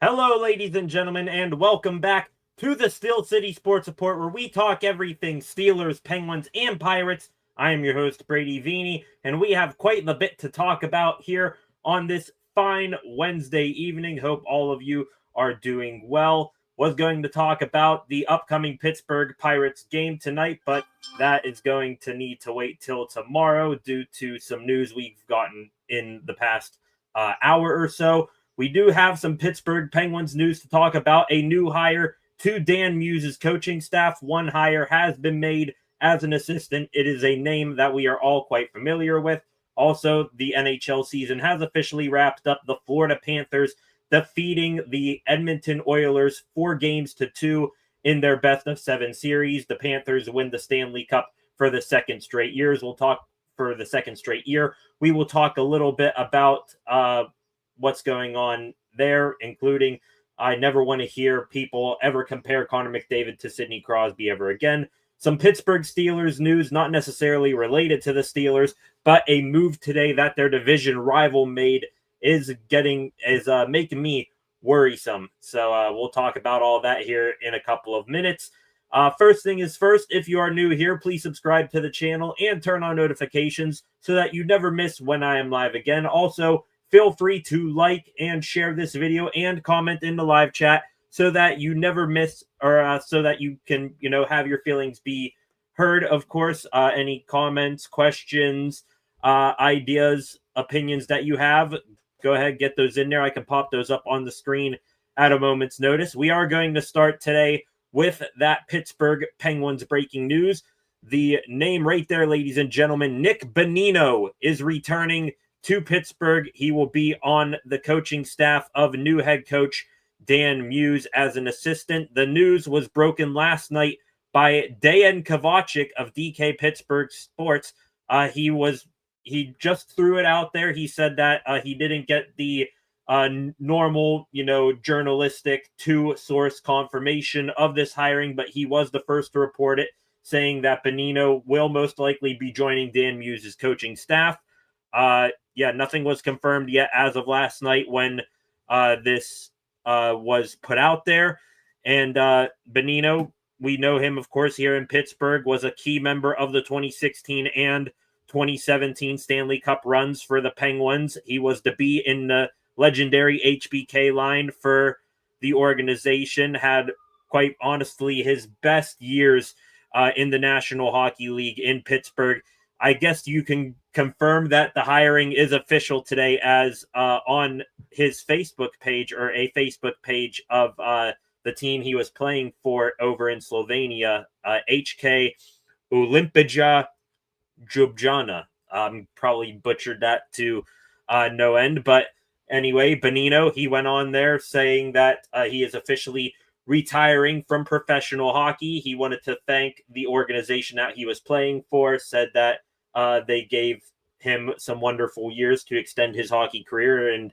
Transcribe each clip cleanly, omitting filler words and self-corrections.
Hello, ladies and gentlemen, and welcome back to the Steel City Sports Report, where we talk everything Steelers, Penguins, and Pirates. I am your host, Brady Vini, and we have quite the bit to talk about here on this fine Wednesday evening. Hope all of you are doing well. Was going to talk about the upcoming Pittsburgh Pirates game tonight, but that is going to need to wait till tomorrow due to some news we've gotten in the past hour or so. We do have some Pittsburgh Penguins news to talk about. A new hire to Dan Muse's coaching staff. One hire has been made as an assistant. It is a name that we are all quite familiar with. Also, the NHL season has officially wrapped up. The Florida Panthers defeating the Edmonton Oilers 4-2 in their best-of-7 series. The Panthers win the Stanley Cup for the second straight years. We'll talk for the second straight year. We will talk a little bit about what's going on there, including I never want to hear people ever compare Connor McDavid to Sidney Crosby ever again. Some Pittsburgh Steelers news, not necessarily related to the Steelers, but a move today that their division rival made is making me worrisome. So we'll talk about all that here in a couple of minutes. First thing is first, if you are new here, please subscribe to the channel and turn on notifications so that you never miss when I am live again. Also, feel free to like and share this video and comment in the live chat so that you never miss, or so that you can, have your feelings be heard. Of course, any comments, questions, ideas, opinions that you have, go ahead, get those in there. I can pop those up on the screen at a moment's notice. We are going to start today with that Pittsburgh Penguins breaking news. The name right there, ladies and gentlemen, Nick Bonino is returning to Pittsburgh. He will be on the coaching staff of new head coach Dan Muse as an assistant. The news was broken last night by Dejan Kovacic of DK Pittsburgh Sports. He just threw it out there. He said that he didn't get the normal, journalistic two-source confirmation of this hiring, but he was the first to report it, saying that Bonino will most likely be joining Dan Muse's coaching staff. Nothing was confirmed yet as of last night when this was put out there. And Bonino, we know him, of course, here in Pittsburgh, was a key member of the 2016 and 2017 Stanley Cup runs for the Penguins. He was to be in the legendary HBK line for the organization, had quite honestly his best years in the National Hockey League in Pittsburgh. I guess you can confirm that the hiring is official today, as on his Facebook page, or a Facebook page of the team he was playing for over in Slovenia, HK Olimpija Ljubljana. Probably butchered that to no end, but anyway, Bonino, he went on there saying that he is officially retiring from professional hockey. He wanted to thank the organization that he was playing for, said that they gave him some wonderful years to extend his hockey career, and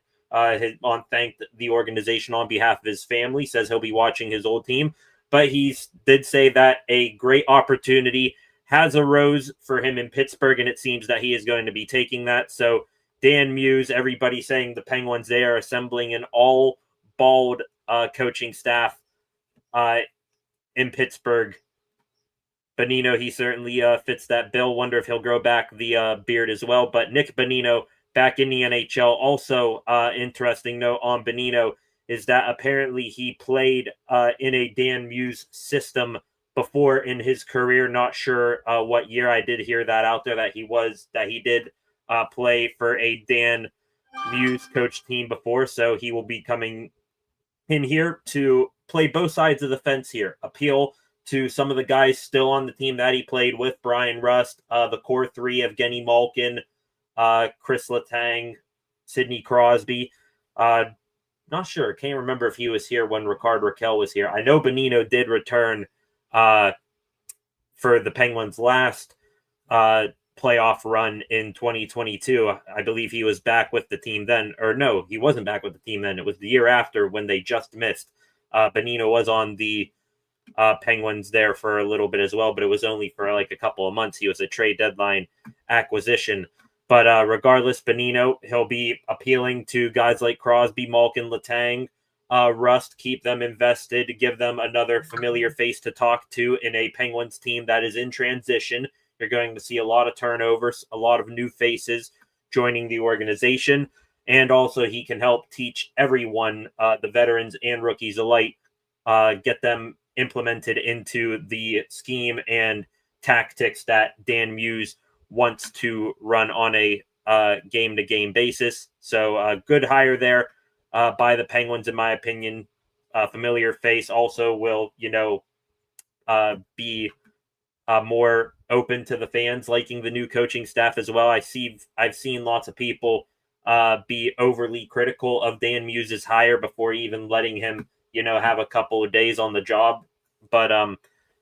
thanked the organization on behalf of his family, says he'll be watching his old team. But he did say that a great opportunity has arose for him in Pittsburgh, and it seems that he is going to be taking that. So Dan Muse, everybody saying the Penguins, they are assembling an all bald coaching staff in Pittsburgh. Bonino, he certainly fits that bill. Wonder if he'll grow back the beard as well. But Nick Bonino back in the NHL. Also, interesting note on Bonino is that apparently he played in a Dan Muse system before in his career. Not sure what year. I did hear that out there that he did play for a Dan Muse coach team before. So he will be coming in here to play both sides of the fence here, appeal to some of the guys still on the team that he played with, Brian Rust, the core three of Evgeny Malkin, Chris Letang, Sidney Crosby. Not sure. Can't remember if he was here when Rickard Rakell was here. I know Bonino did return for the Penguins' last playoff run in 2022. I believe he was back with the team then. Or no, he wasn't back with the team then. It was the year after when they just missed. Bonino was on the Penguins there for a little bit as well, but it was only for like a couple of months. He was a trade deadline acquisition. But regardless, Bonino, he'll be appealing to guys like Crosby, Malkin, Letang, Rust, keep them invested, give them another familiar face to talk to in a Penguins team that is in transition. You're going to see a lot of turnovers, a lot of new faces joining the organization. And also he can help teach everyone, the veterans and rookies alike, get them implemented into the scheme and tactics that Dan Muse wants to run on a game-to-game basis. So good hire there by the Penguins, in my opinion. Familiar face also will, be more open to the fans liking the new coaching staff as well. I've seen lots of people be overly critical of Dan Muse's hire before even letting him, have a couple of days on the job. But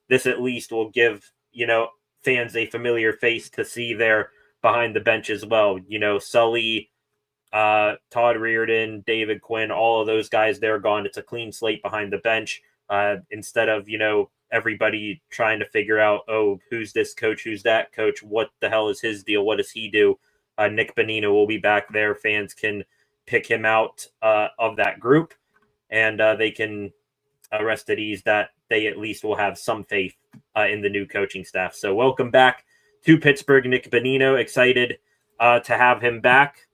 this at least will give, fans a familiar face to see their behind the bench as well. Sully, Todd Reardon, David Quinn, all of those guys, they're gone. It's a clean slate behind the bench. Instead of, everybody trying to figure out, who's this coach, who's that coach, what the hell is his deal, what does he do? Nick Bonino will be back there. Fans can pick him out of that group, and they can rest at ease that they at least will have some faith in the new coaching staff. So welcome back to Pittsburgh, Nick Bonino. Excited to have him back.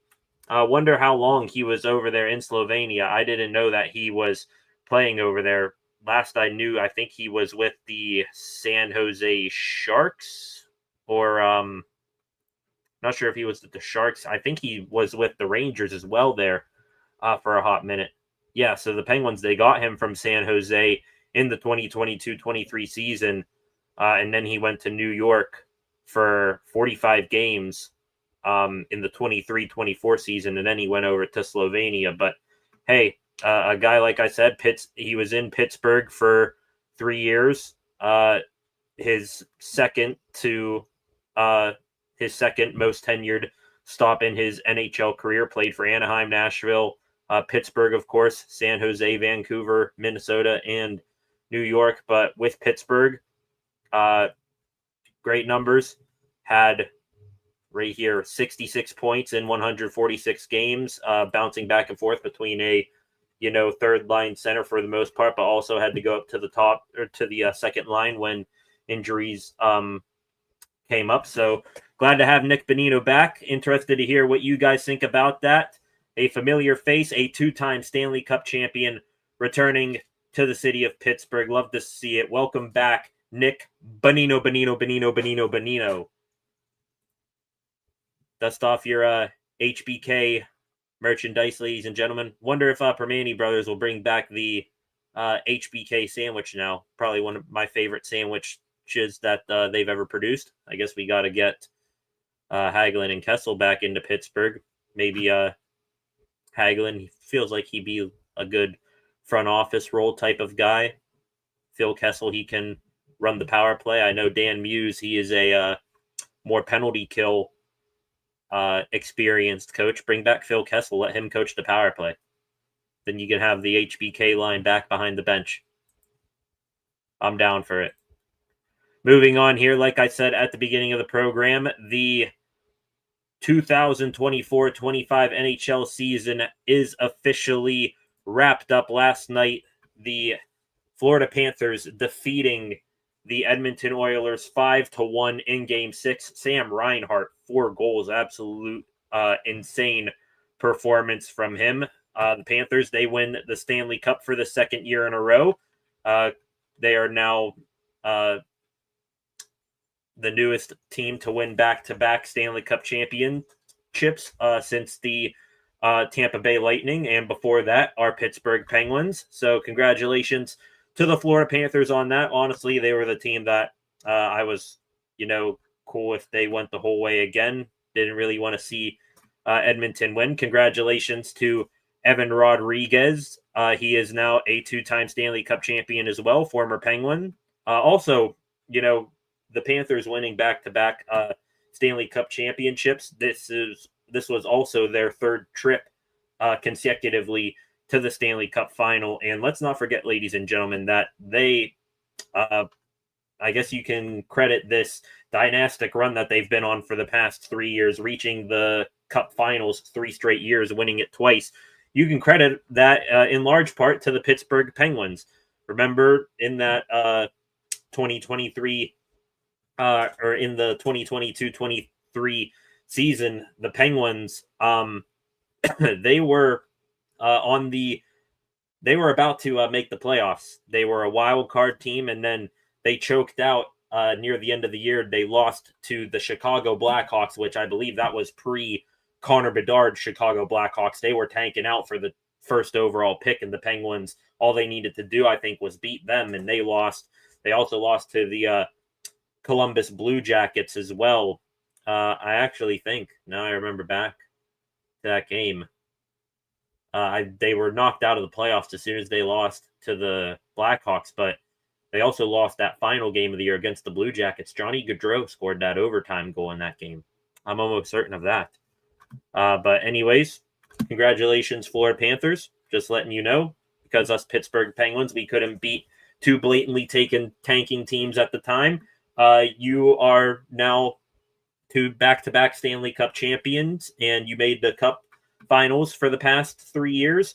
Wonder how long he was over there in Slovenia. I didn't know that he was playing over there. Last I knew, I think he was with the San Jose Sharks, or not sure if he was with the Sharks. I think he was with the Rangers as well there for a hot minute. Yeah, so the Penguins, they got him from San Jose in the 2022-23 season, and then he went to New York for 45 games in the 23-24 season, and then he went over to Slovenia. But hey, a guy, like I said, he was in Pittsburgh for 3 years. His second most tenured stop in his NHL career, played for Anaheim, Nashville, Pittsburgh, of course, San Jose, Vancouver, Minnesota, and New York. But with Pittsburgh, great numbers. Had right here 66 points in 146 games, bouncing back and forth between a third line center for the most part, but also had to go up to the top or to the second line when injuries came up. So glad to have Nick Bonino back. Interested to hear what you guys think about that. A familiar face, a 2-time Stanley Cup champion, returning to the city of Pittsburgh. Love to see it. Welcome back, Nick Bonino. Dust off your HBK merchandise, ladies and gentlemen. Wonder if Permani Brothers will bring back the HBK sandwich now. Probably one of my favorite sandwiches that they've ever produced. I guess we got to get Hagelin and Kessel back into Pittsburgh. Maybe Hagelin feels like he'd be a good front office role type of guy. Phil Kessel, he can run the power play. I know Dan Muse, he is a more penalty kill experienced coach. Bring back Phil Kessel, let him coach the power play. Then you can have the HBK line back behind the bench. I'm down for it. Moving on here, like I said at the beginning of the program, the 2024-25 NHL season is officially wrapped up last night. The Florida Panthers defeating the Edmonton Oilers 5-1 in Game 6. Sam Reinhart, 4 goals. Absolute insane performance from him. The Panthers, they win the Stanley Cup for the second year in a row. They are now the newest team to win back-to-back Stanley Cup championships since the Tampa Bay Lightning, and before that, our Pittsburgh Penguins. So congratulations to the Florida Panthers on that. Honestly, they were the team that I was, cool if they went the whole way again. Didn't really want to see Edmonton win. Congratulations to Evan Rodriguez. He is now a 2-time Stanley Cup champion as well, former Penguin. Also, the Panthers winning back-to-back Stanley Cup championships. This was also their third trip consecutively to the Stanley Cup final. And let's not forget, ladies and gentlemen, that they, I guess you can credit this dynastic run that they've been on for the past 3 years, reaching the Cup finals 3 straight years, winning it twice. You can credit that in large part to the Pittsburgh Penguins. Remember in that 2023 or in the 2022-23 season, the Penguins, they were they were about to make the playoffs. They were a wild card team, and then they choked out near the end of the year. They lost to the Chicago Blackhawks, which I believe that was pre-Connor Bedard Chicago Blackhawks. They were tanking out for the first overall pick, and the Penguins, all they needed to do, I think, was beat them, and they lost. They also lost to the Columbus Blue Jackets as well. I actually think, now I remember back to that game, they were knocked out of the playoffs as soon as they lost to the Blackhawks, but they also lost that final game of the year against the Blue Jackets. Johnny Gaudreau scored that overtime goal in that game. I'm almost certain of that. But anyways, congratulations, Florida Panthers. Just letting you know, because us Pittsburgh Penguins, we couldn't beat two blatantly tanking teams at the time. You are now two back-to-back Stanley Cup champions, and you made the Cup finals for the past 3 years.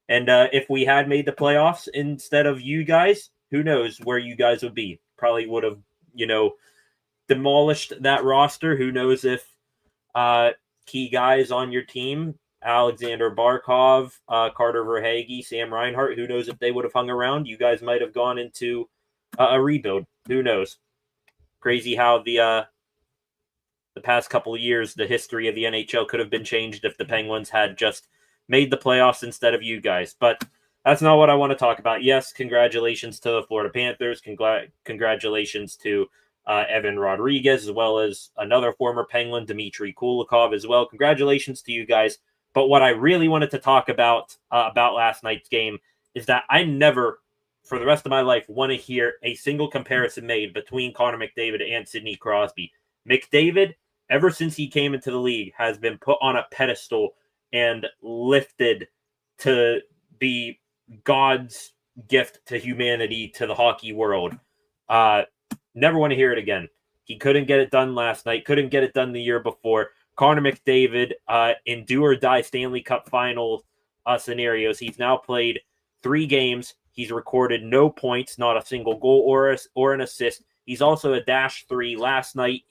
And if we had made the playoffs instead of you guys, who knows where you guys would be? Probably would have, demolished that roster. Who knows if key guys on your team, Alexander Barkov, Carter Verhaeghe, Sam Reinhart, who knows if they would have hung around? You guys might have gone into a rebuild. Who knows? Crazy how the past couple of years, the history of the NHL could have been changed if the Penguins had just made the playoffs instead of you guys. But that's not what I want to talk about. Yes, congratulations to the Florida Panthers. Congratulations to Evan Rodriguez, as well as another former Penguin, Dmitry Kulikov, as well. Congratulations to you guys. But what I really wanted to talk about last night's game is that I never, for the rest of my life, want to hear a single comparison made between Connor McDavid and Sidney Crosby. McDavid, ever since he came into the league, has been put on a pedestal and lifted to be God's gift to humanity, to the hockey world. Never want to hear it again. He couldn't get it done last night, couldn't get it done the year before. Connor McDavid, in do or die Stanley Cup final scenarios, he's now played 3 games. He's recorded no points, not a single goal or an assist. He's also a -3 last night.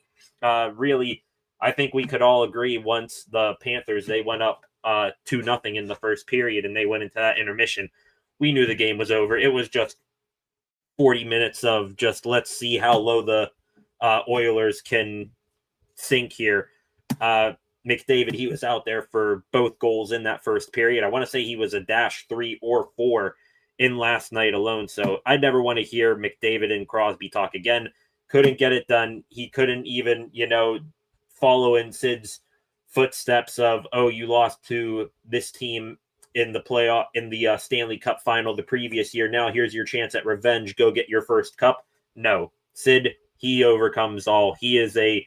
Really, I think we could all agree once the Panthers, they went up 2-0 in the first period and they went into that intermission, we knew the game was over. It was just 40 minutes of just let's see how low the Oilers can sink here. McDavid, he was out there for both goals in that first period. I want to say he was a -3 or 4 in last night alone. So I never want to hear McDavid and Crosby talk again. Couldn't get it done. He couldn't even, follow in Sid's footsteps of, oh, you lost to this team in the playoff, in the Stanley Cup final the previous year. Now here's your chance at revenge. Go get your first cup. No, Sid, he overcomes all. He is a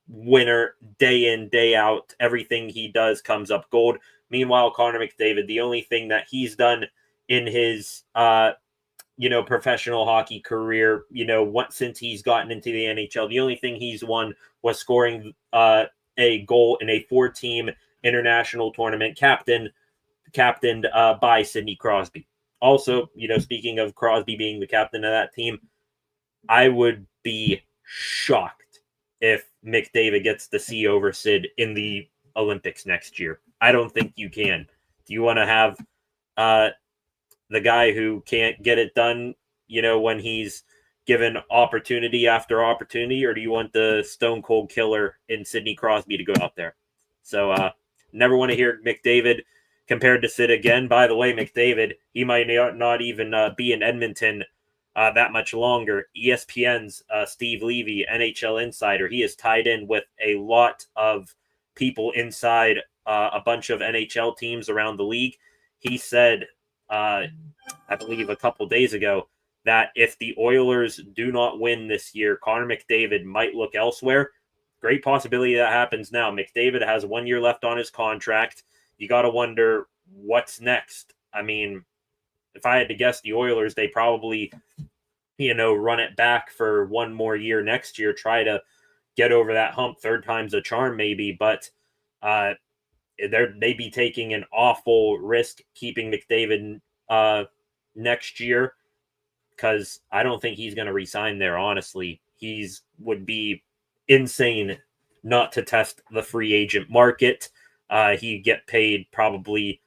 winner day in, day out. Everything he does comes up gold. Meanwhile, Connor McDavid, the only thing that he's done in his, professional hockey career, since he's gotten into the NHL, the only thing he's won was scoring a goal in a 4-team international tournament captained by Sidney Crosby. Also, speaking of Crosby being the captain of that team, I would be shocked if McDavid gets the C over Sid in the Olympics next year. I don't think you can. Do you want to have the guy who can't get it done, when he's given opportunity after opportunity, or do you want the stone cold killer in Sidney Crosby to go out there? So never want to hear McDavid compared to Sid again. By the way, McDavid, he might not even be in Edmonton that much longer. ESPN's Steve Levy, NHL insider, he is tied in with a lot of people inside a bunch of NHL teams around the league. He said, I believe a couple days ago, that if the Oilers do not win this year, Connor McDavid might look elsewhere. Great possibility that happens now. McDavid has 1 year left on his contract. You got to wonder what's next. I mean, if I had to guess, the Oilers, they probably, run it back for 1 more year next year, try to get over that hump. 3rd time's a charm, maybe, but they'd be taking an awful risk keeping McDavid next year, because I don't think he's going to resign there, honestly. Would be insane not to test the free agent market. He'd get paid probably,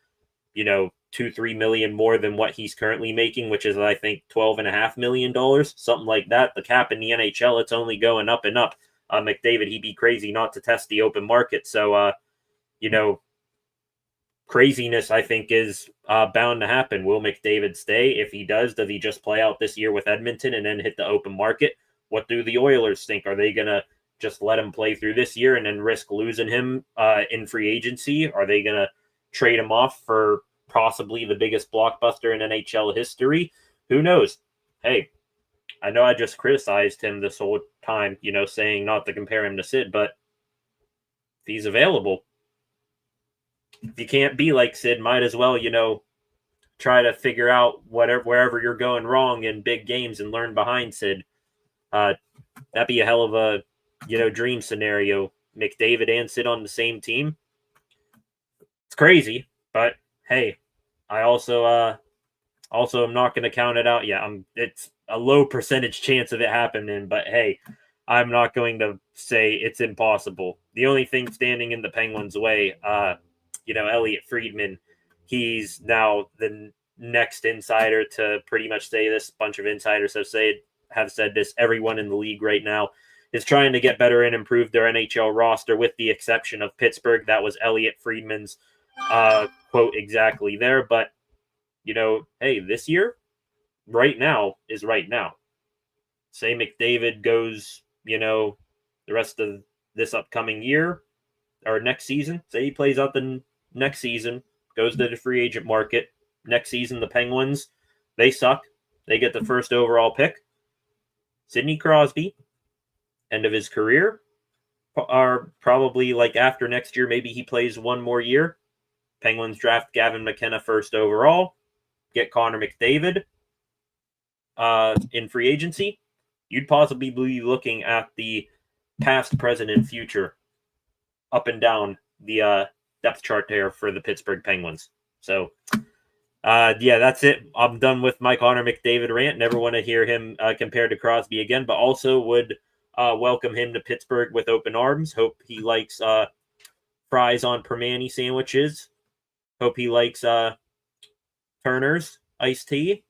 $2-3 million more than what he's currently making, which is, I think, $12.5 million, something like that. The cap in the NHL, it's only going up and up. McDavid, he'd be crazy not to test the open market. So, craziness, I think, is bound to happen. Will McDavid stay? If he does he just play out this year with Edmonton and then hit the open market? What do the Oilers think? Are they going to just let him play through this year and then risk losing him in free agency? Are they going to trade him off for possibly the biggest blockbuster in NHL history? Who knows? Hey, I know I just criticized him this whole time, saying not to compare him to Sid, but he's available. If you can't be like Sid, might as well, try to figure out wherever you're going wrong in big games and learn behind Sid. That'd be a hell of a, dream scenario. McDavid and Sid on the same team. It's crazy, but hey, I also am not going to count it out. Yeah, it's a low percentage chance of it happening, but hey, I'm not going to say it's impossible. The only thing standing in the Penguins' way, Elliot Friedman, he's now the next insider to pretty much say this. A bunch of insiders have said this. Everyone in the league right now is trying to get better and improve their NHL roster, with the exception of Pittsburgh. That was Elliot Friedman's quote exactly there. But, hey, this year, right now is right now. Say McDavid goes, the rest of this upcoming year or next season. Say he plays out the next season, goes to the free agent market. Next season, the Penguins, they suck. They get the first overall pick. Sidney Crosby, end of his career, are probably like after next year, maybe he plays one more year. Penguins draft Gavin McKenna first overall, get Connor McDavid in free agency. You'd possibly be looking at the past, present, and future up and down the depth chart there for the Pittsburgh Penguins. So, that's it. I'm done with my Connor McDavid rant. Never want to hear him compared to Crosby again, but also would welcome him to Pittsburgh with open arms. Hope he likes fries on Permani sandwiches. Hope he likes Turner's iced tea.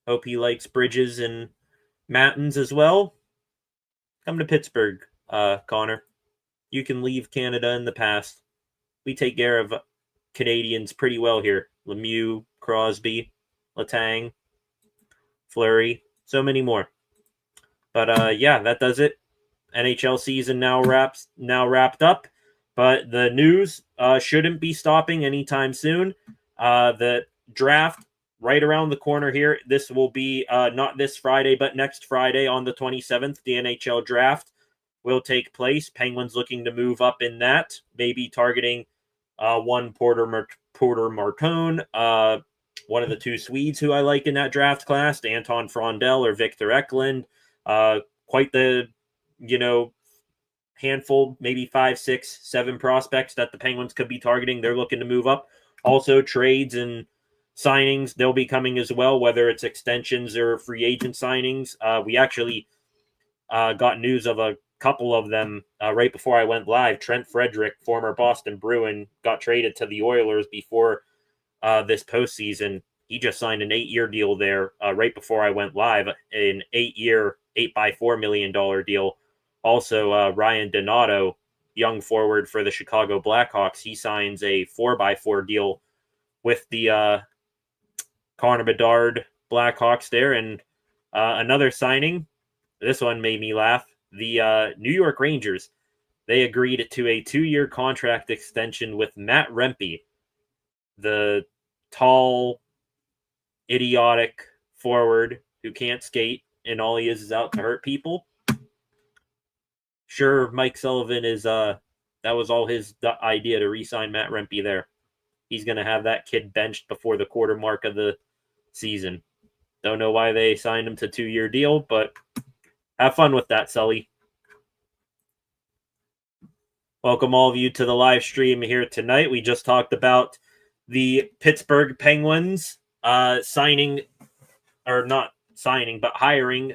Hope he likes Bridges and Mattins as well. Come to Pittsburgh, Connor. You can leave Canada in the past. We take care of Canadians pretty well here. Lemieux, Crosby, Letang, Fleury, so many more. But that does it. NHL season now wrapped up. But the news shouldn't be stopping anytime soon. The draft right around the corner here. This will be not this Friday, but next Friday on the 27th. The NHL draft will take place. Penguins looking to move up in that, maybe targeting one Porter Martone, one of the two Swedes who I like in that draft class, Anton Frondell or Victor Eklund. Quite the, handful, maybe 5, 6, 7 prospects that the Penguins could be targeting. They're looking to move up. Also, trades and signings, they'll be coming as well, whether it's extensions or free agent signings. We actually got news of a couple of them right before I went live. Trent Frederick, former Boston Bruin, got traded to the Oilers before this postseason. He just signed an 8-year deal there right before I went live, an 8-year, $8 million deal. Also, Ryan Donato, young forward for the Chicago Blackhawks, he signs a 4x4 deal with the Connor Bedard Blackhawks there. And another signing, this one made me laugh. The New York Rangers, they agreed to a 2-year contract extension with Matt Rempe, the tall, idiotic forward who can't skate, and all he is out to hurt people. Sure, Mike Sullivan is that was all his idea to re-sign Matt Rempe there. He's going to have that kid benched before the quarter mark of the season. Don't know why they signed him to 2-year deal, but have fun with that, Sully. Welcome all of you to the live stream here tonight. We just talked about the Pittsburgh Penguins hiring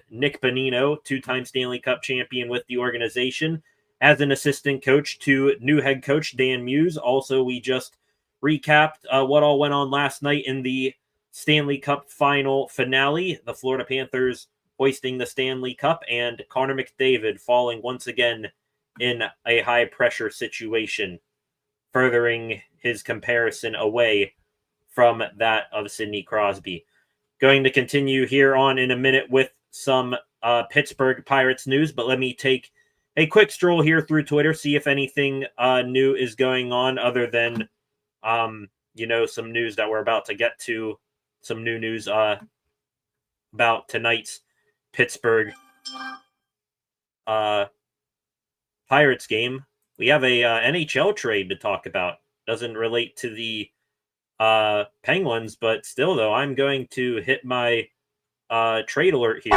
Nick Bonino, 2-time Stanley Cup champion with the organization, as an assistant coach to new head coach Dan Muse. Also, we just recapped what all went on last night in the Stanley Cup final finale. The Florida Panthers hoisting the Stanley Cup, and Connor McDavid falling once again in a high-pressure situation, furthering his comparison away from that of Sidney Crosby. Going to continue here on in a minute with some Pittsburgh Pirates news, but let me take a quick stroll here through Twitter, see if anything new is going on other than, some news that we're about to get to, some new news about tonight's Pittsburgh Pirates game. we have a NHL trade to talk about. Doesn't relate to the Penguins, but still, though, I'm going to hit my trade alert here.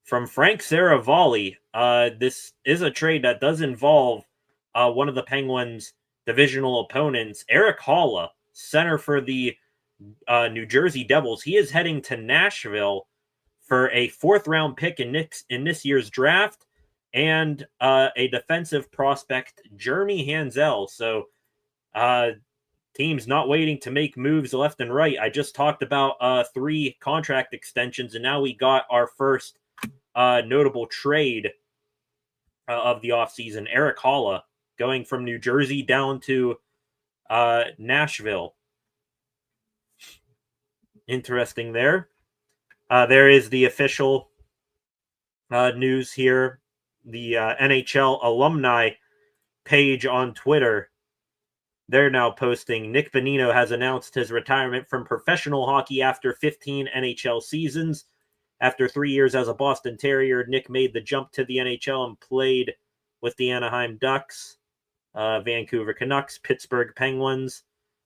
From Frank Saravalli, this is a trade that does involve one of the Penguins' divisional opponents, Eric Haula, center for the New Jersey Devils. He is heading to Nashville for a fourth-round pick in this year's draft and a defensive prospect, Jeremy Hansel. So teams not waiting to make moves left and right. I just talked about 3 contract extensions, and now we got our first notable trade of the offseason. Eric Haula going from New Jersey down to Nashville. Interesting there. There is the official news here. The NHL alumni page on Twitter, they're now posting, Nick Bonino has announced his retirement from professional hockey after 15 NHL seasons. After 3 years as a Boston Terrier, Nick made the jump to the NHL and played with the Anaheim Ducks, Vancouver Canucks, Pittsburgh Penguins,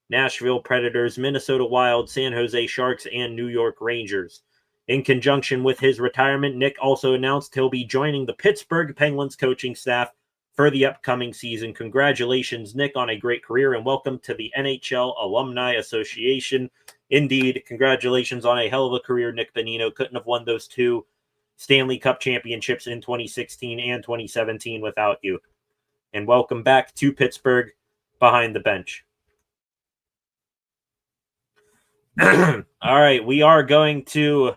Nashville Predators, Minnesota Wild, San Jose Sharks, and New York Rangers. In conjunction with his retirement, Nick also announced he'll be joining the Pittsburgh Penguins coaching staff for the upcoming season. Congratulations, Nick, on a great career, and welcome to the NHL Alumni Association. Indeed, congratulations on a hell of a career, Nick Bonino. Couldn't have won those 2 Stanley Cup championships in 2016 and 2017 without you. And welcome back to Pittsburgh behind the bench. All right, we are going to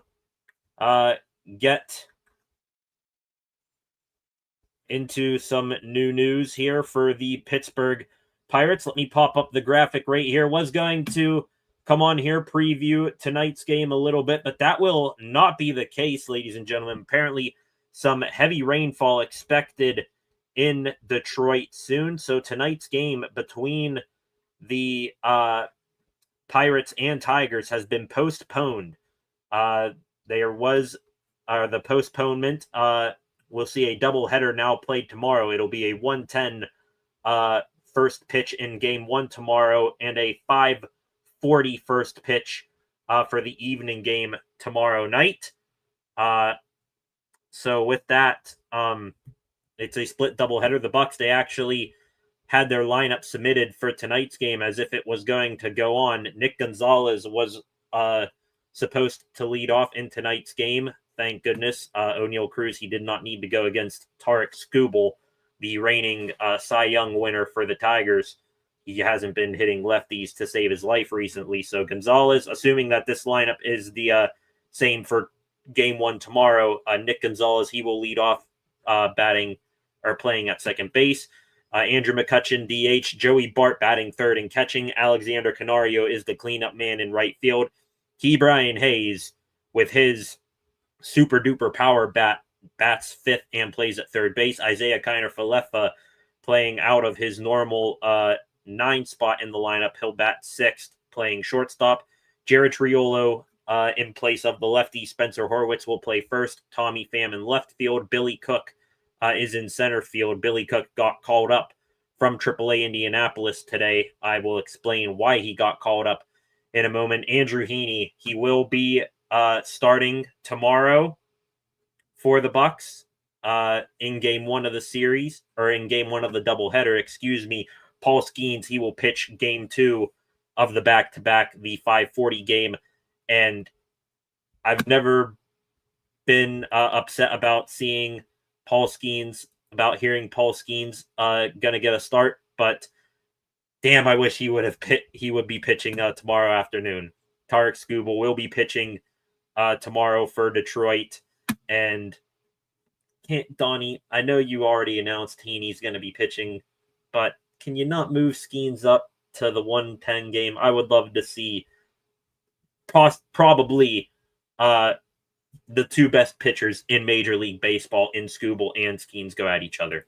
get into some new news here for the Pittsburgh Pirates. Let me pop up the graphic right here. Was going to come on here, preview tonight's game a little bit, but that will not be the case, ladies and gentlemen. Apparently, some heavy rainfall expected in Detroit soon. So tonight's game between the Pirates and Tigers has been postponed. There was the postponement. We'll see a doubleheader now played tomorrow. It'll be a 1:10 first pitch in game 1 tomorrow and a 5:40 first pitch for the evening game tomorrow night. So with that, it's a split doubleheader. The Bucks, they actually had their lineup submitted for tonight's game as if it was going to go on. Nick Gonzalez was supposed to lead off in tonight's game. Thank goodness. O'Neal Cruz, he did not need to go against Tarek Skubal, the reigning Cy Young winner for the Tigers. He hasn't been hitting lefties to save his life recently. So Gonzalez, assuming that this lineup is the same for game 1 tomorrow, Nick Gonzalez, he will lead off batting or playing at second base. Andrew McCutchen, DH. Joey Bart batting third and catching. Alexander Canario is the cleanup man in right field. Brian Hayes, with his super duper power bats fifth and plays at third base. Isaiah Kiner-Falefa playing out of his normal 9 spot in the lineup. He'll bat sixth, playing shortstop. Jared Triolo in place of the lefty. Spencer Horwitz will play first. Tommy Pham in left field. Billy Cook is in center field. Billy Cook got called up from AAA Indianapolis today. I will explain why he got called up in a moment. Andrew Heaney, he will be starting tomorrow for the Bucks in game 1 of the series, or in game 1 of the doubleheader, excuse me. Paul Skeens, he will pitch game 2 of the back-to-back, the 5:40 game, and I've never been upset about seeing Paul Skeens, about hearing Paul Skeens gonna get a start, but damn, I wish he would be pitching tomorrow afternoon. Tarek Skubal will be pitching tomorrow for Detroit, and Donnie, I know you already announced Heaney's going to be pitching, but can you not move Skeens up to the 1:10 game? I would love to see probably the 2 best pitchers in Major League Baseball in Skubal and Skeens go at each other.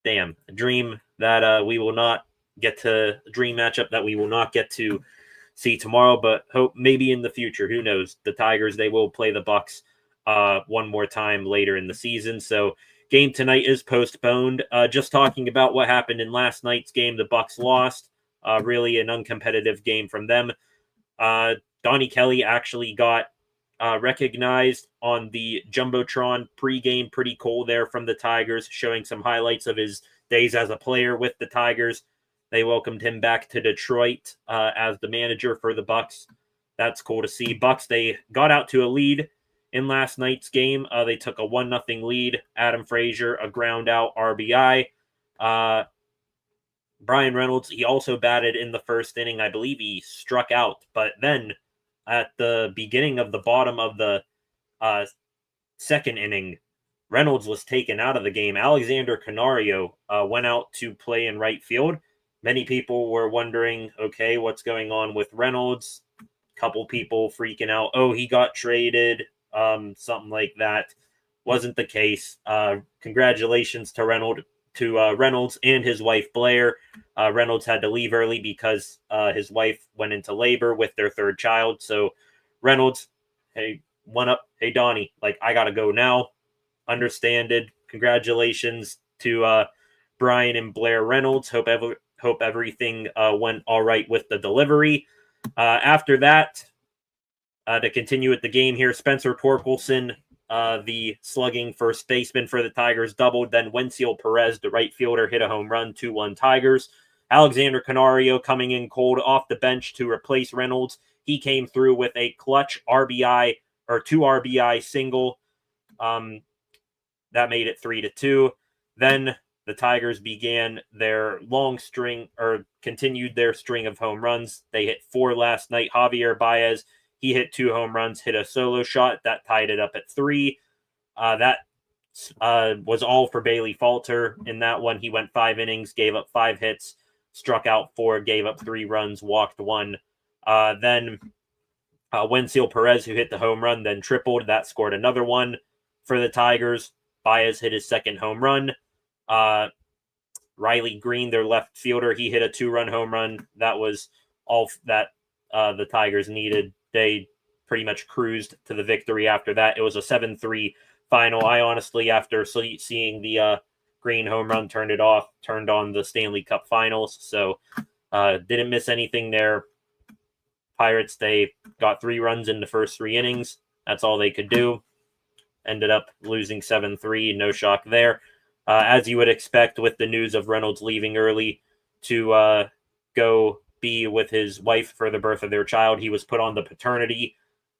Damn, a dream that we will not get to, dream matchup that we will not get to see tomorrow, but hope maybe in the future. Who knows? The Tigers, they will play the Bucks one more time later in the season. So game tonight is postponed. Just talking about what happened in last night's game, the Bucks lost. Really an uncompetitive game from them. Donnie Kelly actually got recognized on the Jumbotron pregame. Pretty cool there from the Tigers, showing some highlights of his days as a player with the Tigers. They welcomed him back to Detroit as the manager for the Bucks. That's cool to see. Bucks, they got out to a lead in last night's game. They took a 1-0 lead. Adam Frazier, a ground out RBI. Brian Reynolds, he also batted in the first inning. I believe he struck out. But then at the beginning of the bottom of the second inning, Reynolds was taken out of the game. Alexander Canario went out to play in right field. Many people were wondering, okay, what's going on with Reynolds? Couple people freaking out. Oh, he got traded. Something like that. Wasn't the case. Congratulations to Reynolds and his wife Blair. Reynolds had to leave early because his wife went into labor with their third child. So Reynolds, hey, hey Donnie, like I gotta go now. Understanded. Congratulations to Brian and Blair Reynolds. Hope everything went all right with the delivery. After that, to continue with the game here, Spencer Torkelson, the slugging first baseman for the Tigers, doubled. Then Wensiel Perez, the right fielder, hit a home run, 2-1 Tigers. Alexander Canario coming in cold off the bench to replace Reynolds. He came through with a clutch RBI or 2 RBI single. That made it 3-2. Then the Tigers began their continued their string of home runs. They hit 4 last night. Javier Baez, he hit 2 home runs, hit a solo shot. That tied it up at 3. That was all for Bailey Falter. In that one, he went 5 innings, gave up 5 hits, struck out 4, gave up 3 runs, walked 1. Then Wensiel Perez, who hit the home run, then tripled. That scored another one for the Tigers. Baez hit his second home run. Riley Green, their left fielder, he hit a 2-run home run. That was all that the Tigers needed. They pretty much cruised to the victory after that. It was a 7-3 final. I honestly, after seeing the Green home run, turned on the Stanley Cup finals. So didn't miss anything there. Pirates, they got 3 runs in the first 3 innings. That's all they could do. Ended up losing 7-3. No shock there. As you would expect with the news of Reynolds leaving early to go be with his wife for the birth of their child, he was put on the paternity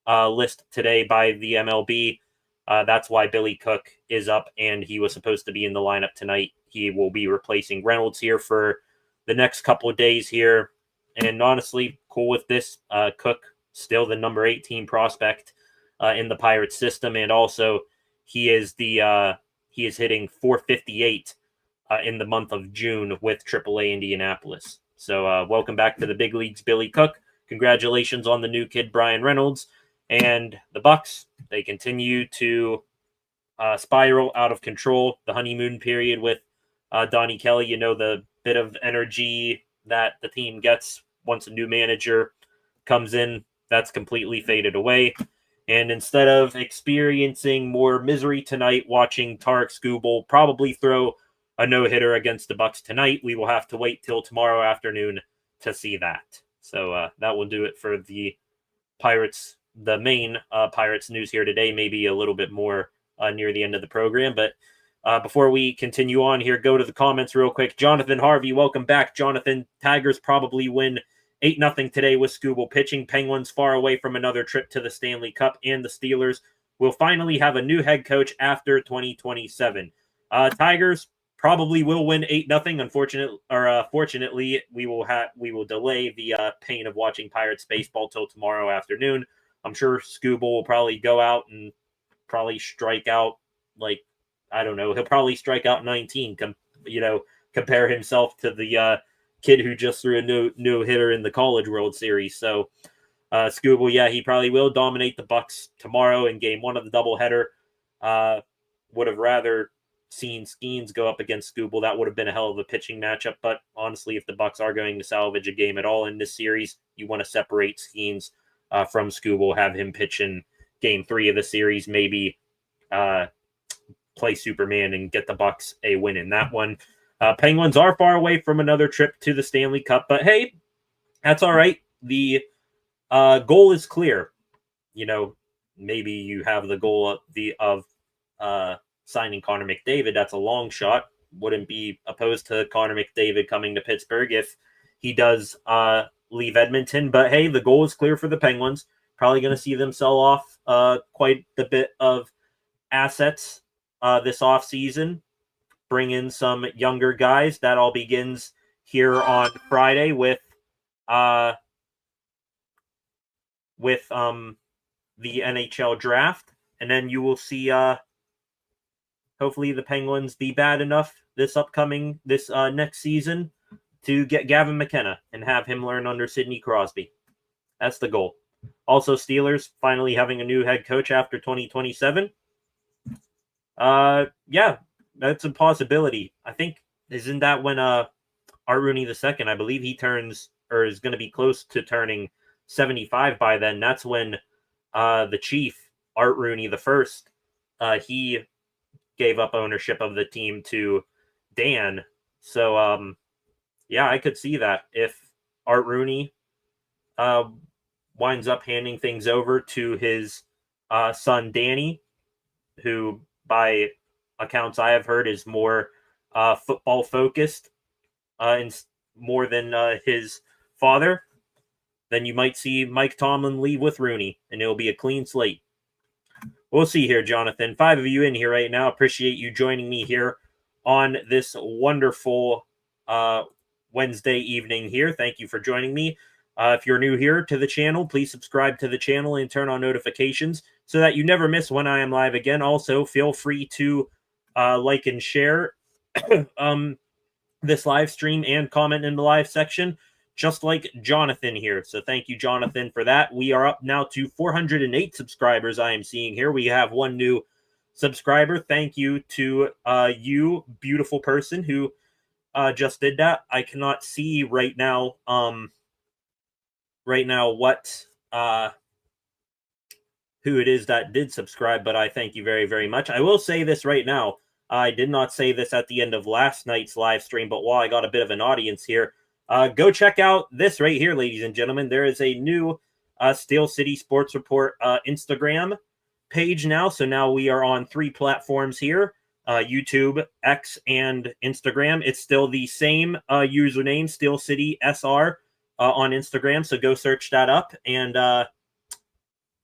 list today by the MLB. That's why Billy Cook is up, and he was supposed to be in the lineup tonight. He will be replacing Reynolds here for the next couple of days here. And honestly, cool with this. Cook, still the number 18 prospect in the Pirates system, and also he is hitting 458 in the month of June with AAA Indianapolis. So welcome back to the big leagues, Billy Cook. Congratulations on the new kid, Brian Reynolds. And the Bucks, they continue to spiral out of control. The honeymoon period with Donnie Kelly, the bit of energy that the team gets once a new manager comes in, that's completely faded away. And instead of experiencing more misery tonight, watching Tarek Skubal probably throw a no-hitter against the Bucks tonight, we will have to wait till tomorrow afternoon to see that. So that will do it for the Pirates, the main Pirates news here today, maybe a little bit more near the end of the program. But before we continue on here, go to the comments real quick. Jonathan Harvey, welcome back. Jonathan, Tigers probably win 8-0 today with Skubal pitching. Penguins far away from another trip to the Stanley Cup, and the Steelers will finally have a new head coach after 2027. Tigers probably will win 8-0. Fortunately, we will delay the pain of watching Pirates baseball till tomorrow afternoon. I'm sure Skubal will probably go out and probably strike out, he'll probably strike out 19. Compare himself to the kid who just threw a no hitter in the College World Series. So Skubal, he probably will dominate the Bucks tomorrow in Game 1 of the doubleheader. Would have rather seen Skeens go up against Skubal. That would have been a hell of a pitching matchup. But honestly, if the Bucks are going to salvage a game at all in this series, you want to separate Skeens from Skubal, have him pitch in Game 3 of the series, maybe play Superman and get the Bucks a win in that one. Penguins are far away from another trip to the Stanley Cup, but hey, that's all right. The goal is clear. Maybe you have the goal of signing Connor McDavid. That's a long shot. Wouldn't be opposed to Connor McDavid coming to Pittsburgh if he does leave Edmonton. But hey, the goal is clear for the Penguins. Probably going to see them sell off quite a bit of assets this offseason. Bring in some younger guys. That all begins here on Friday with the NHL draft. And then you will see hopefully the Penguins be bad enough this next season to get Gavin McKenna and have him learn under Sidney Crosby. That's the goal. Also, Steelers finally having a new head coach after 2027. Yeah, that's a possibility. I think, isn't that when Art Rooney II, I believe he turns, or is going to be close to turning 75 by then. That's when the chief, Art Rooney I, he gave up ownership of the team to Dan. So, yeah, I could see that if Art Rooney winds up handing things over to his son, Danny, who by accounts I have heard is more football focused and more than his father, then you might see Mike Tomlin leave with Rooney, and it'll be a clean slate. We'll see here, Jonathan. 5 of you in here right now. Appreciate you joining me here on this wonderful Wednesday evening here. Thank you for joining me. If you're new here to the channel, please subscribe to the channel and turn on notifications so that you never miss when I am live again. Also, feel free to like and share this live stream and comment in the live section, just like Jonathan here. So thank you, Jonathan, for that. We are up now to 408 subscribers I am seeing here. We have one new subscriber. Thank you to you, beautiful person, who just did that. I cannot see right now what who it is that did subscribe, but I thank you very, very much. I will say this right now. I did not say this at the end of last night's live stream, but while I got a bit of an audience here, go check out this right here, ladies and gentlemen. There is a new Steel City Sports Report Instagram page now. So now we are on 3 platforms here, YouTube, X, and Instagram. It's still the same username, Steel City SR, on Instagram. So go search that up and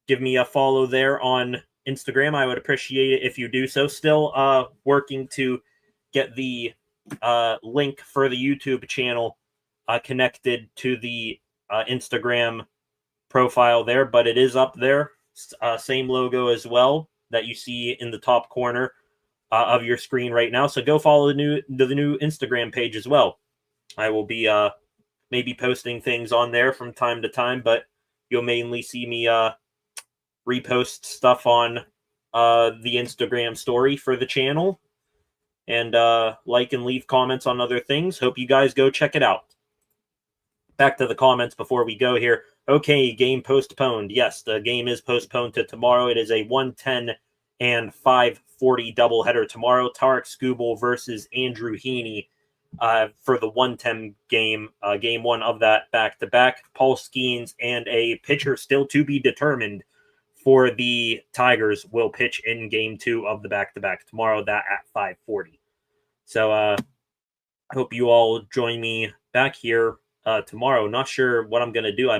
give me a follow there on Instagram. I would appreciate it if you do so. Still working to get the link for the YouTube channel connected to the Instagram profile there, but it is up there. Same logo as well that you see in the top corner of your screen right now. So go follow the new Instagram page as well. I will be maybe posting things on there from time to time, but you'll mainly see me repost stuff on the Instagram story for the channel and like and leave comments on other things. Hope you guys go check it out. Back to the comments before we go here. Okay, game postponed. Yes, the game is postponed to tomorrow. It is a 1:10 and 5:40 doubleheader tomorrow. Tarek Skubal versus Andrew Heaney for the 1:10 game, game 1 of that back-to-back. Paul Skeens and a pitcher still to be determined for the Tigers will pitch in game 2 of the back-to-back tomorrow, that at 5:40. So I hope you all join me back here tomorrow. Not sure what I'm going to do. I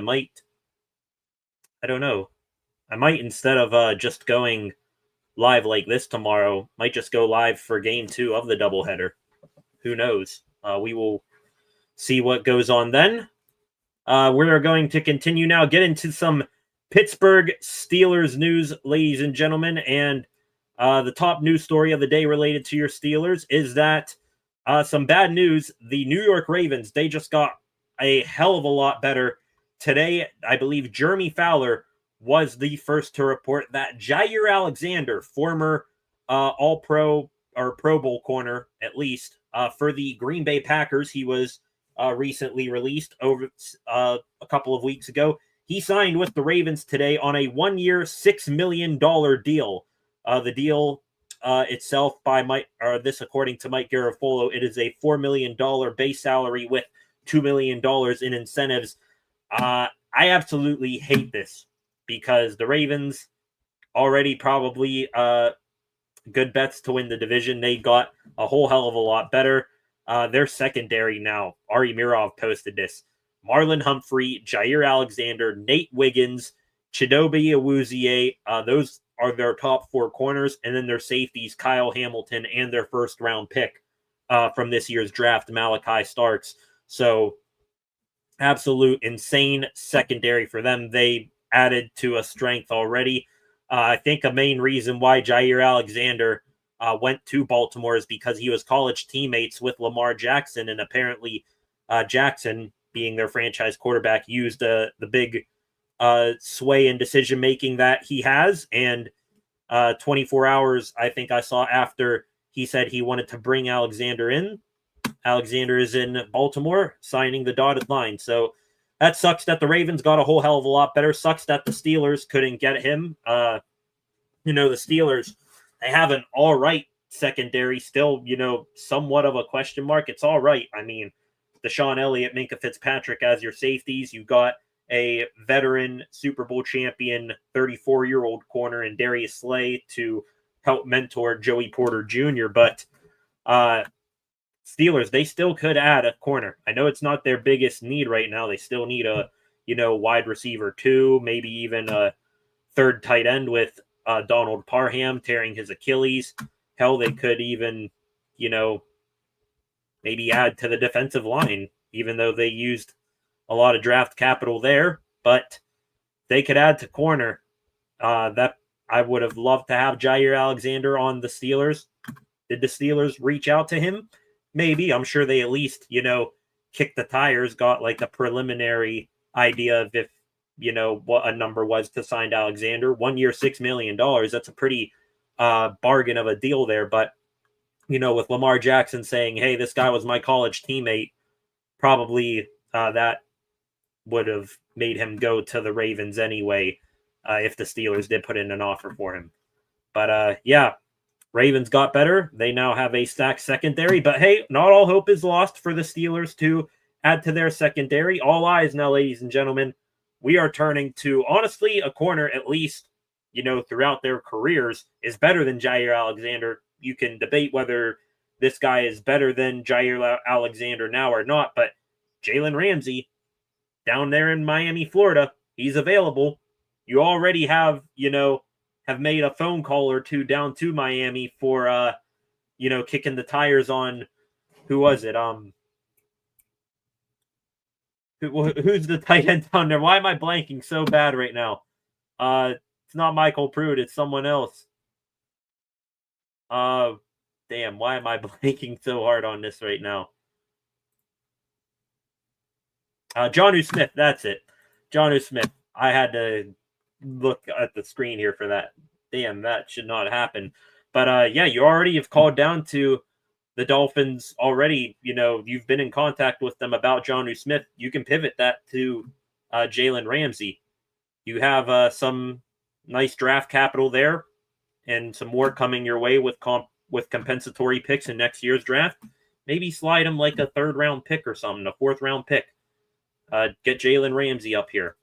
don't know. I might, instead of just going live like this tomorrow, might just go live for game 2 of the doubleheader. Who knows? We will see what goes on then. We're going to continue now, get into some Pittsburgh Steelers news, ladies and gentlemen. And the top news story of the day related to your Steelers is that some bad news. The New York Ravens, they just got a hell of a lot better today. I believe Jeremy Fowler was the first to report that Jair Alexander, former All-Pro or Pro Bowl corner, at least. For the Green Bay Packers, he was recently released over a couple of weeks ago. He signed with the Ravens today on a 1-year, $6 million deal. The deal itself, by Mike, or this according to Mike Garafolo, it is a $4 million base salary with $2 million in incentives. I absolutely hate this because the Ravens already probably good bets to win the division. They got a whole hell of a lot better. Their secondary now, Ari Mirov posted this. Marlon Humphrey, Jair Alexander, Nate Wiggins, Chidobe Awuzie, those are their top 4 corners, and then their safeties, Kyle Hamilton, and their first-round pick from this year's draft, Malachi Starks. So, absolute insane secondary for them. They added to a strength already. I think a main reason why Jair Alexander went to Baltimore is because he was college teammates with Lamar Jackson, and apparently Jackson, being their franchise quarterback, used the big sway in decision-making that he has, and 24 hours, I think I saw after he said he wanted to bring Alexander in, Alexander is in Baltimore, signing the dotted line. So that sucks that the Ravens got a whole hell of a lot better. Sucks that the Steelers couldn't get him. The Steelers, they have an all right secondary, still, somewhat of a question mark. It's all right. I mean, Deshaun Elliott, Minkah Fitzpatrick as your safeties. You got a veteran Super Bowl champion, 34-year-old corner in Darius Slay to help mentor Joey Porter Jr. But Steelers, they still could add a corner. I know it's not their biggest need right now. They still need a, wide receiver 2, maybe even a third tight end with Donald Parham tearing his Achilles. Hell, they could even, maybe add to the defensive line, even though they used a lot of draft capital there. But they could add to corner. That I would have loved to have Jair Alexander on the Steelers. Did the Steelers reach out to him? Maybe. I'm sure they at least, kicked the tires, got like a preliminary idea of if, what a number was to sign Alexander. 1 year, $6 million. That's a pretty bargain of a deal there. But, with Lamar Jackson saying, hey, this guy was my college teammate, probably that would have made him go to the Ravens anyway if the Steelers did put in an offer for him. But, Ravens got better. They now have a stacked secondary. But, hey, not all hope is lost for the Steelers to add to their secondary. All eyes now, ladies and gentlemen. We are turning to, honestly, a corner at least, throughout their careers is better than Jair Alexander. You can debate whether this guy is better than Jair Alexander now or not. But Jalen Ramsey, down there in Miami, Florida, he's available. You already have, have made a phone call or two down to Miami for, kicking the tires on, who was it? Who's the tight end down there? Why am I blanking so bad right now? It's not Michael Pruitt. It's someone else. Damn, why am I blanking so hard on this right now? Jonnu Smith, that's it. Jonnu Smith. I had to look at the screen here for that. Damn, that should not happen. But you already have called down to the Dolphins already. You've been in contact with them about Jonnu Smith. You can pivot that to Jalen Ramsey. You have some nice draft capital there and some more coming your way with compensatory picks in next year's draft. Maybe slide him like a 3rd-round pick or something, a 4th-round pick. Get Jalen Ramsey up here.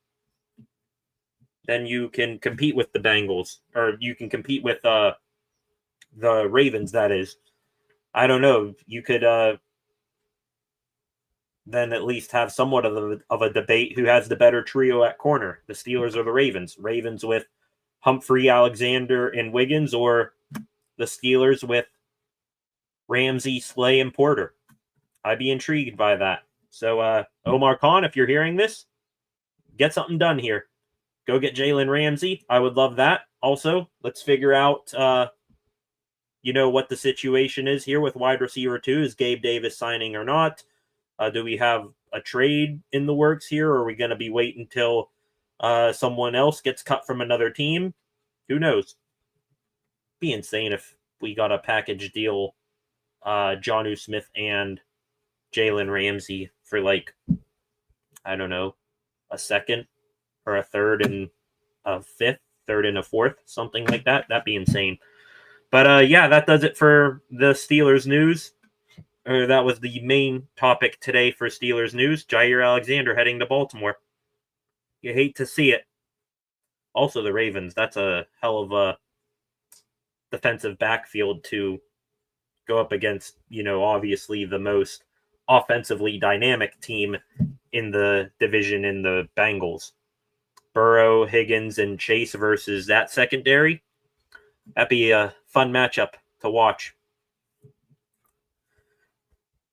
Then you can compete with the Bengals, or you can compete with the Ravens, that is. I don't know. You could then at least have somewhat of a debate who has the better trio at corner, the Steelers or the Ravens. Ravens with Humphrey, Alexander, and Wiggins, or the Steelers with Ramsey, Slay, and Porter. I'd be intrigued by that. So, Omar Khan, if you're hearing this, get something done here. Go get Jalen Ramsey. I would love that. Also, let's figure out, what the situation is here with wide receiver 2. Is Gabe Davis signing or not? Do we have a trade in the works here, or are we going to be waiting until someone else gets cut from another team? Who knows? Be insane if we got a package deal, Jonnu Smith and Jalen Ramsey for like, I don't know, a second or a third and a fifth, third and a fourth, something like that. That'd be insane. But yeah, that does it for the Steelers news. That was the main topic today for Steelers news. Jair Alexander heading to Baltimore. You hate to see it. Also, the Ravens. That's a hell of a defensive backfield to go up against, obviously the most offensively dynamic team in the division in the Bengals. Burrow, Higgins, and Chase versus that secondary. That'd be a fun matchup to watch.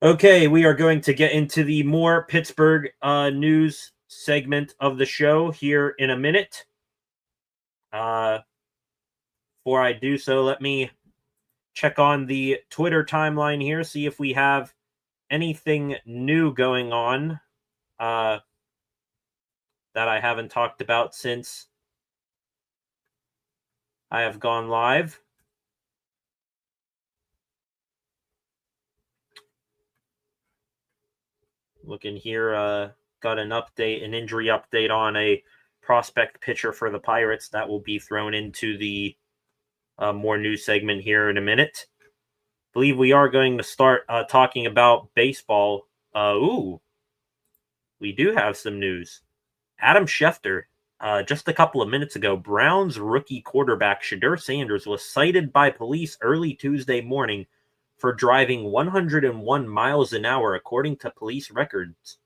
Okay, we are going to get into the more Pittsburgh news segment of the show here in a minute. Before I do so, let me check on the Twitter timeline here, see if we have anything new going on that I haven't talked about since I have gone live. Looking here, got an injury update on a prospect pitcher for the Pirates that will be thrown into the more news segment here in a minute. I believe we are going to start talking about baseball. We do have some news. Adam Schefter, just a couple of minutes ago, Browns rookie quarterback Shedeur Sanders was cited by police early Tuesday morning for driving 101 miles an hour, according to police records.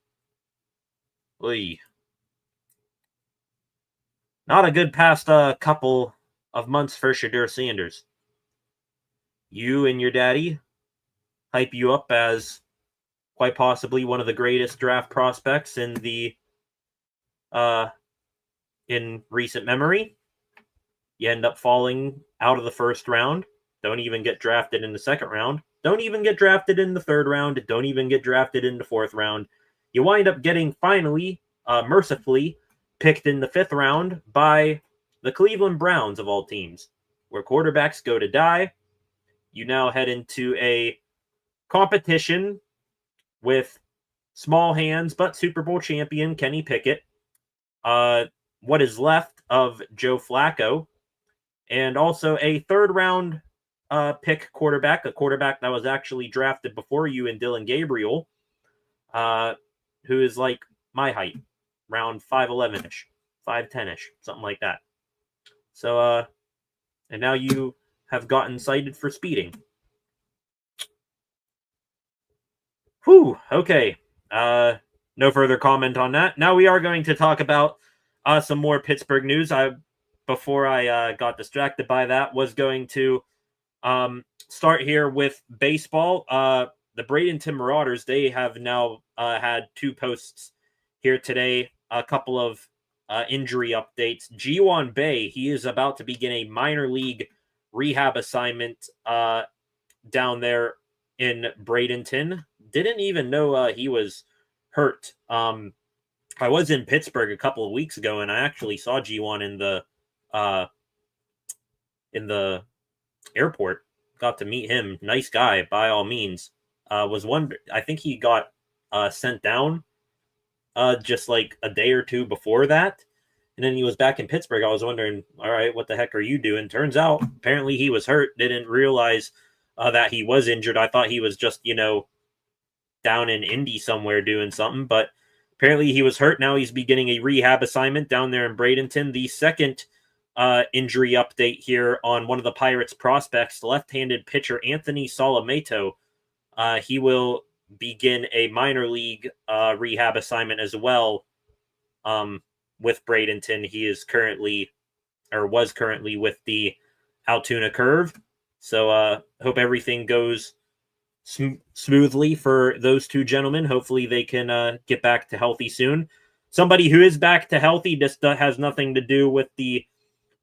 Oy. Not a good past couple of months for Shedeur Sanders. You and your daddy hype you up as quite possibly one of the greatest draft prospects in the in recent memory. You end up falling out of the first round. Don't even get drafted in the second round. Don't even get drafted in the third round. Don't even get drafted in the fourth round. You wind up getting finally, mercifully, picked in the fifth round by the Cleveland Browns of all teams, where quarterbacks go to die. You now head into a competition with small hands but Super Bowl champion Kenny Pickett, what is left of Joe Flacco, and also a third-round pick quarterback, a quarterback that was actually drafted before you in Dylan Gabriel, who is like my height, around 5'11-ish, 5'10-ish, something like that. So, and now you have gotten cited for speeding. Whew, okay. No further comment on that. Now we are going to talk about some more Pittsburgh news. Before I got distracted by that, was going to start here with baseball. The Bradenton Marauders, they have now had two posts here today. A couple of injury updates. Ji-Hwan Bae, he is about to begin a minor league rehab assignment down there in Bradenton. Didn't even know he was hurt. I was in Pittsburgh a couple of weeks ago, and I actually saw Ji-Hwan in the airport. Got to meet him. Nice guy, by all means. I think he got sent down just like a day or two before that, and then he was back in Pittsburgh. I was wondering, all right, what the heck are you doing? Turns out, apparently he was hurt. Didn't realize that he was injured. I thought he was just, down in Indy somewhere doing something, but apparently he was hurt. Now he's beginning a rehab assignment down there in Bradenton. The second injury update here on one of the Pirates prospects, left-handed pitcher Anthony Solomato. He will begin a minor league rehab assignment as well with Bradenton. He is was currently with the Altoona Curve. So hope everything goes smoothly for those two gentlemen. Hopefully they can get back to healthy soon. Somebody who is back to healthy, this has nothing to do with the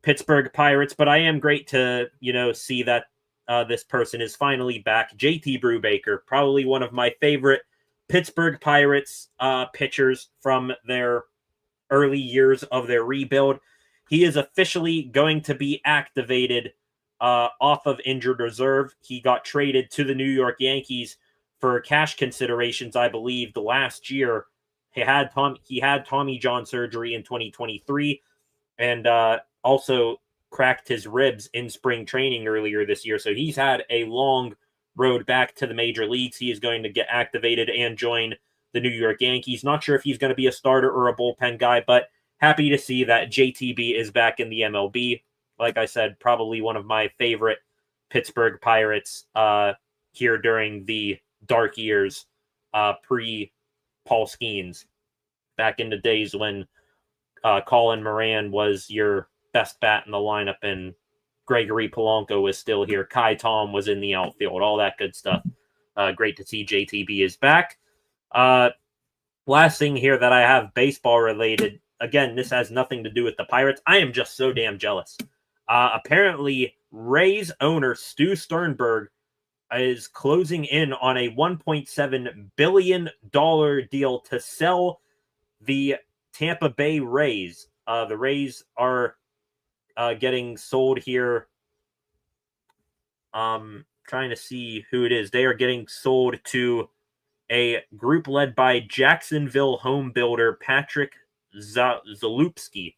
Pittsburgh Pirates, but I am great to, see that this person is finally back. JT Brubaker, probably one of my favorite Pittsburgh Pirates pitchers from their early years of their rebuild. He is officially going to be activated off of injured reserve. He got traded to the New York Yankees for cash considerations, I believe, the last year. He had Tommy John surgery in 2023, and also cracked his ribs in spring training earlier this year. So he's had a long road back to the major leagues. He is going to get activated and join the New York Yankees. Not sure if he's going to be a starter or a bullpen guy, but happy to see that JTB is back in the MLB. Like I said, probably one of my favorite Pittsburgh Pirates here during the dark years pre-Paul Skeens, back in the days when Colin Moran was your best bat in the lineup and Gregory Polanco was still here. Kai Tom was in the outfield, all that good stuff. Great to see JTB is back. Last thing here that I have baseball related. Again, this has nothing to do with the Pirates. I am just so damn jealous. Apparently, Rays owner Stu Sternberg is closing in on a $1.7 billion deal to sell the Tampa Bay Rays. The Rays are getting sold here. Trying to see who it is. They are getting sold to a group led by Jacksonville home builder Patrick Zalupski.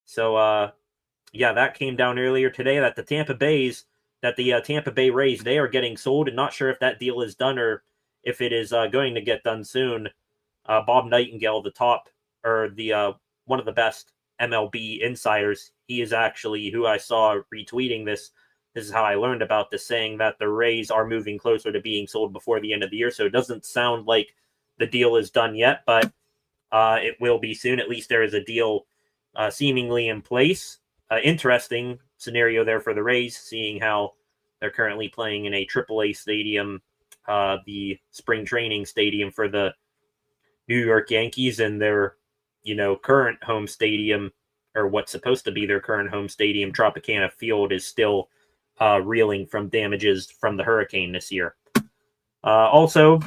So, yeah, that came down earlier today that the Tampa Bay Rays, they are getting sold, and not sure if that deal is done or if it is going to get done soon. Bob Nightingale, one of the best MLB insiders, he is actually who I saw retweeting this. This is how I learned about this, saying that the Rays are moving closer to being sold before the end of the year. So it doesn't sound like the deal is done yet, but it will be soon. At least there is a deal seemingly in place. Interesting scenario there for the Rays, seeing how they're currently playing in a AAA stadium, the spring training stadium for the New York Yankees, and their, current home stadium, or what's supposed to be their current home stadium, Tropicana Field, is still reeling from damages from the hurricane this year. Also,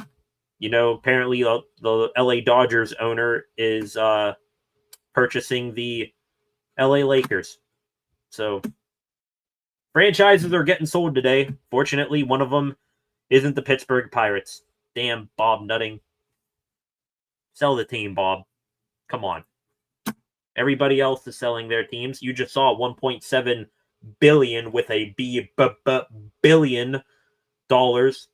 apparently the LA Dodgers owner is purchasing the LA Lakers. So franchises are getting sold today. Fortunately, one of them isn't the Pittsburgh Pirates. Damn, Bob Nutting. Sell the team, Bob. Come on. Everybody else is selling their teams. You just saw $1.7 billion with a billion dollars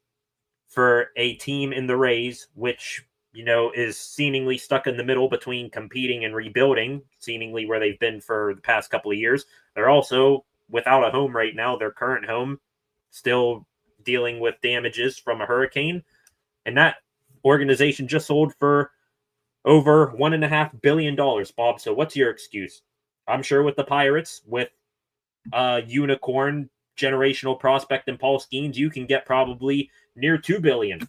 for a team in the Rays, which, is seemingly stuck in the middle between competing and rebuilding, seemingly where they've been for the past couple of years. They're also without a home right now. Their current home still dealing with damages from a hurricane. And that organization just sold for over $1.5 billion, Bob. So what's your excuse? I'm sure with the Pirates, with unicorn generational prospect and Paul Skeens, you can get probably near $2 billion.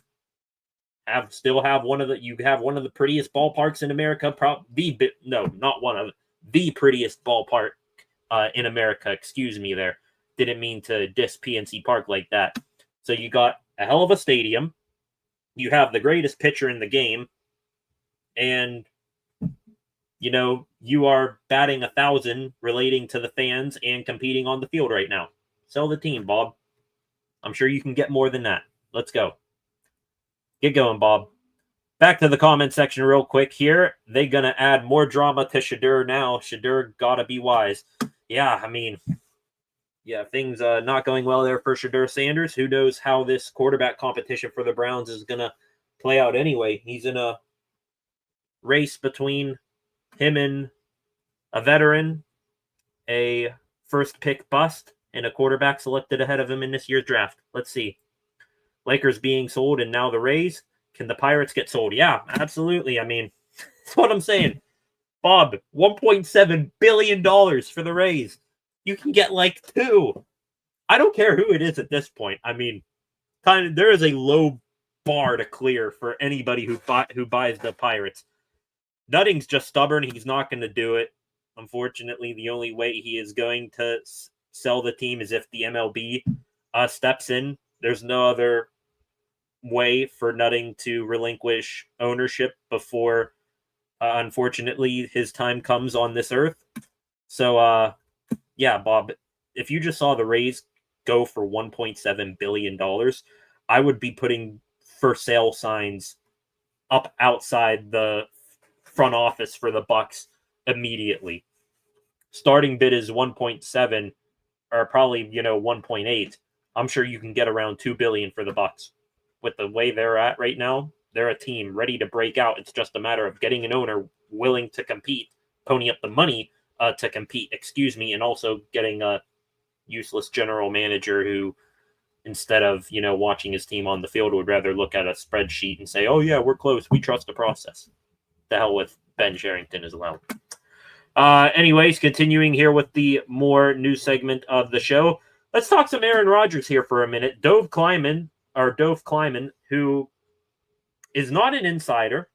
You have one of the prettiest ballparks in America. The prettiest ballpark in America. Excuse me there. Didn't mean to diss PNC Park like that. So you got a hell of a stadium. You have the greatest pitcher in the game. And, you are batting 1,000 relating to the fans and competing on the field right now. Sell the team, Bob. I'm sure you can get more than that. Let's go. Get going, Bob. Back to the comment section real quick here. They're going to add more drama to Shadur now. Shadur gotta be wise. Yeah, things not going well there for Shadur Sanders. Who knows how this quarterback competition for the Browns is going to play out anyway. He's in a race between him and a veteran, a first pick bust, and a quarterback selected ahead of him in this year's draft. Let's see. Lakers being sold, and now the Rays. Can the Pirates get sold? Yeah, absolutely. That's what I'm saying. Bob, $1.7 billion for the Rays. You can get like 2. I don't care who it is at this point. There is a low bar to clear for anybody who buys the Pirates. Nutting's just stubborn. He's not going to do it. Unfortunately, the only way he is going to sell the team is if the MLB steps in. There's no other way for Nutting to relinquish ownership before, unfortunately, his time comes on this earth. So, yeah, Bob, if you just saw the Rays go for $1.7 billion, I would be putting for sale signs up outside the front office for the Bucks immediately. Starting bid is 1.7 or probably 1.8. I'm sure you can get around 2 billion for the Bucks. With the way they're at right now, they're a team ready to break out. It's just a matter of getting an owner willing to compete, pony up the money to compete, and also getting a useless general manager who, instead of watching his team on the field, would rather look at a spreadsheet and say, "Oh yeah, we're close. We trust the process." The hell with Ben Sherrington as well. Anyways, continuing here with the more news segment of the show, let's talk some Aaron Rodgers here for a minute. Dove Kleiman, who is not an insider.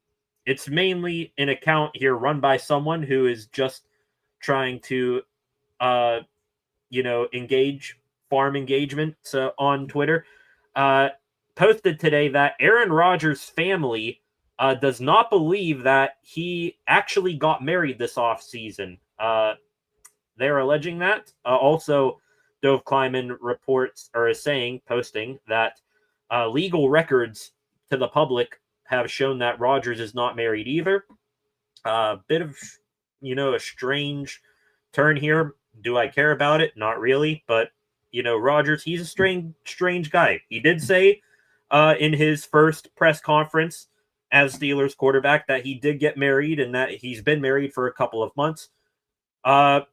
It's mainly an account here run by someone who is just trying to, engage farm engagement on Twitter. Posted today that Aaron Rodgers' family does not believe that he actually got married this offseason. They're alleging that. Also, Dove Kleiman posting that legal records to the public have shown that Rodgers is not married either. Bit of, a strange turn here. Do I care about it? Not really. But, Rodgers, he's a strange guy. He did say in his first press conference as Steelers quarterback that he did get married and that he's been married for a couple of months. To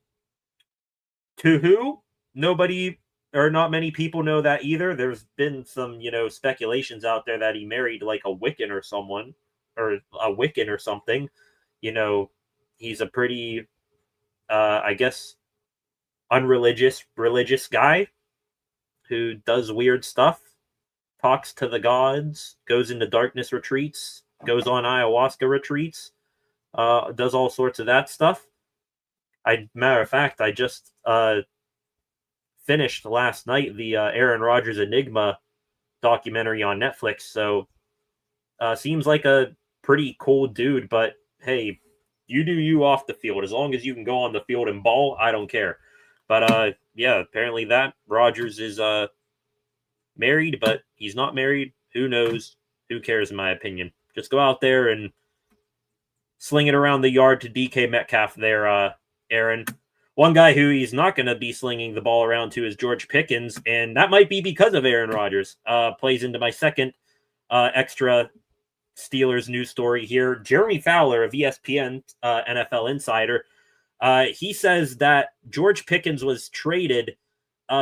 who? Nobody or not many people know that either. There's been some, speculations out there that he married like a Wiccan or someone, or a Wiccan or something. He's a pretty, I guess, religious guy who does weird stuff, talks to the gods, goes into darkness retreats, goes on ayahuasca retreats, does all sorts of that stuff. Matter of fact, I just finished last night the Aaron Rodgers Enigma documentary on Netflix. So seems like a pretty cool dude, but hey, you do you off the field. As long as you can go on the field and ball, I don't care. But yeah, apparently that Rodgers is married, but he's not married. Who knows? Who cares, in my opinion? Just go out there and sling it around the yard to DK Metcalf there, Aaron. One guy who he's not going to be slinging the ball around to is George Pickens, and that might be because of Aaron Rodgers. Plays into my second extra Steelers news story here. Jeremy Fowler of ESPN, NFL Insider, he says that George Pickens was traded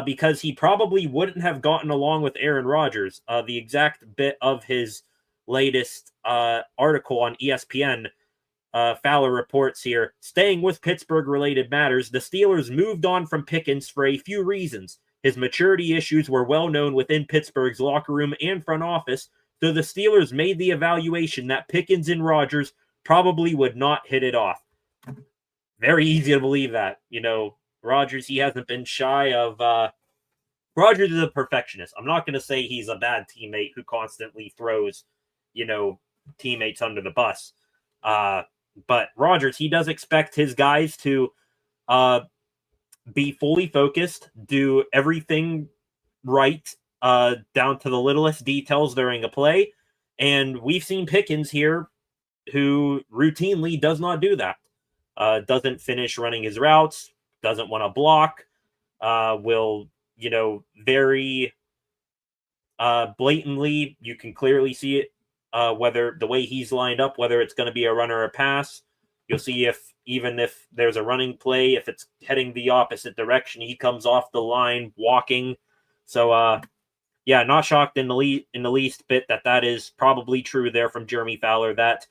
because he probably wouldn't have gotten along with Aaron Rodgers. The exact bit of his latest article on ESPN, Fowler reports here, staying with Pittsburgh-related matters, the Steelers moved on from Pickens for a few reasons. His maturity issues were well known within Pittsburgh's locker room and front office, so the Steelers made the evaluation that Pickens and Rodgers probably would not hit it off. Very easy to believe that. Rodgers, he hasn't been shy of... Rodgers is a perfectionist. I'm not going to say he's a bad teammate who constantly throws, teammates under the bus. But Rodgers, he does expect his guys to be fully focused, do everything right, down to the littlest details during a play. And we've seen Pickens here who routinely does not do that. Doesn't finish running his routes, doesn't want to block, will, very blatantly, you can clearly see it, whether the way he's lined up, whether it's going to be a run or a pass. You'll see even if there's a running play, if it's heading the opposite direction, he comes off the line walking. So, yeah, not shocked in the least bit that is probably true there from Jeremy Fowler, that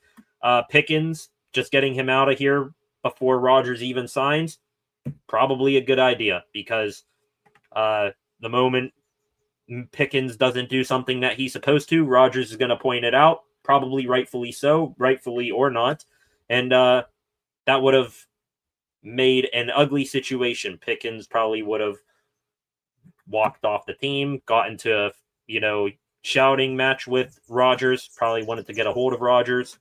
Pickens, just getting him out of here before Rodgers even signs, probably a good idea, because the moment Pickens doesn't do something that he's supposed to, Rodgers is going to point it out, probably rightfully so, rightfully or not, and that would have made an ugly situation. Pickens probably would have walked off the team, got into a, shouting match with Rodgers, probably wanted to get a hold of Rodgers.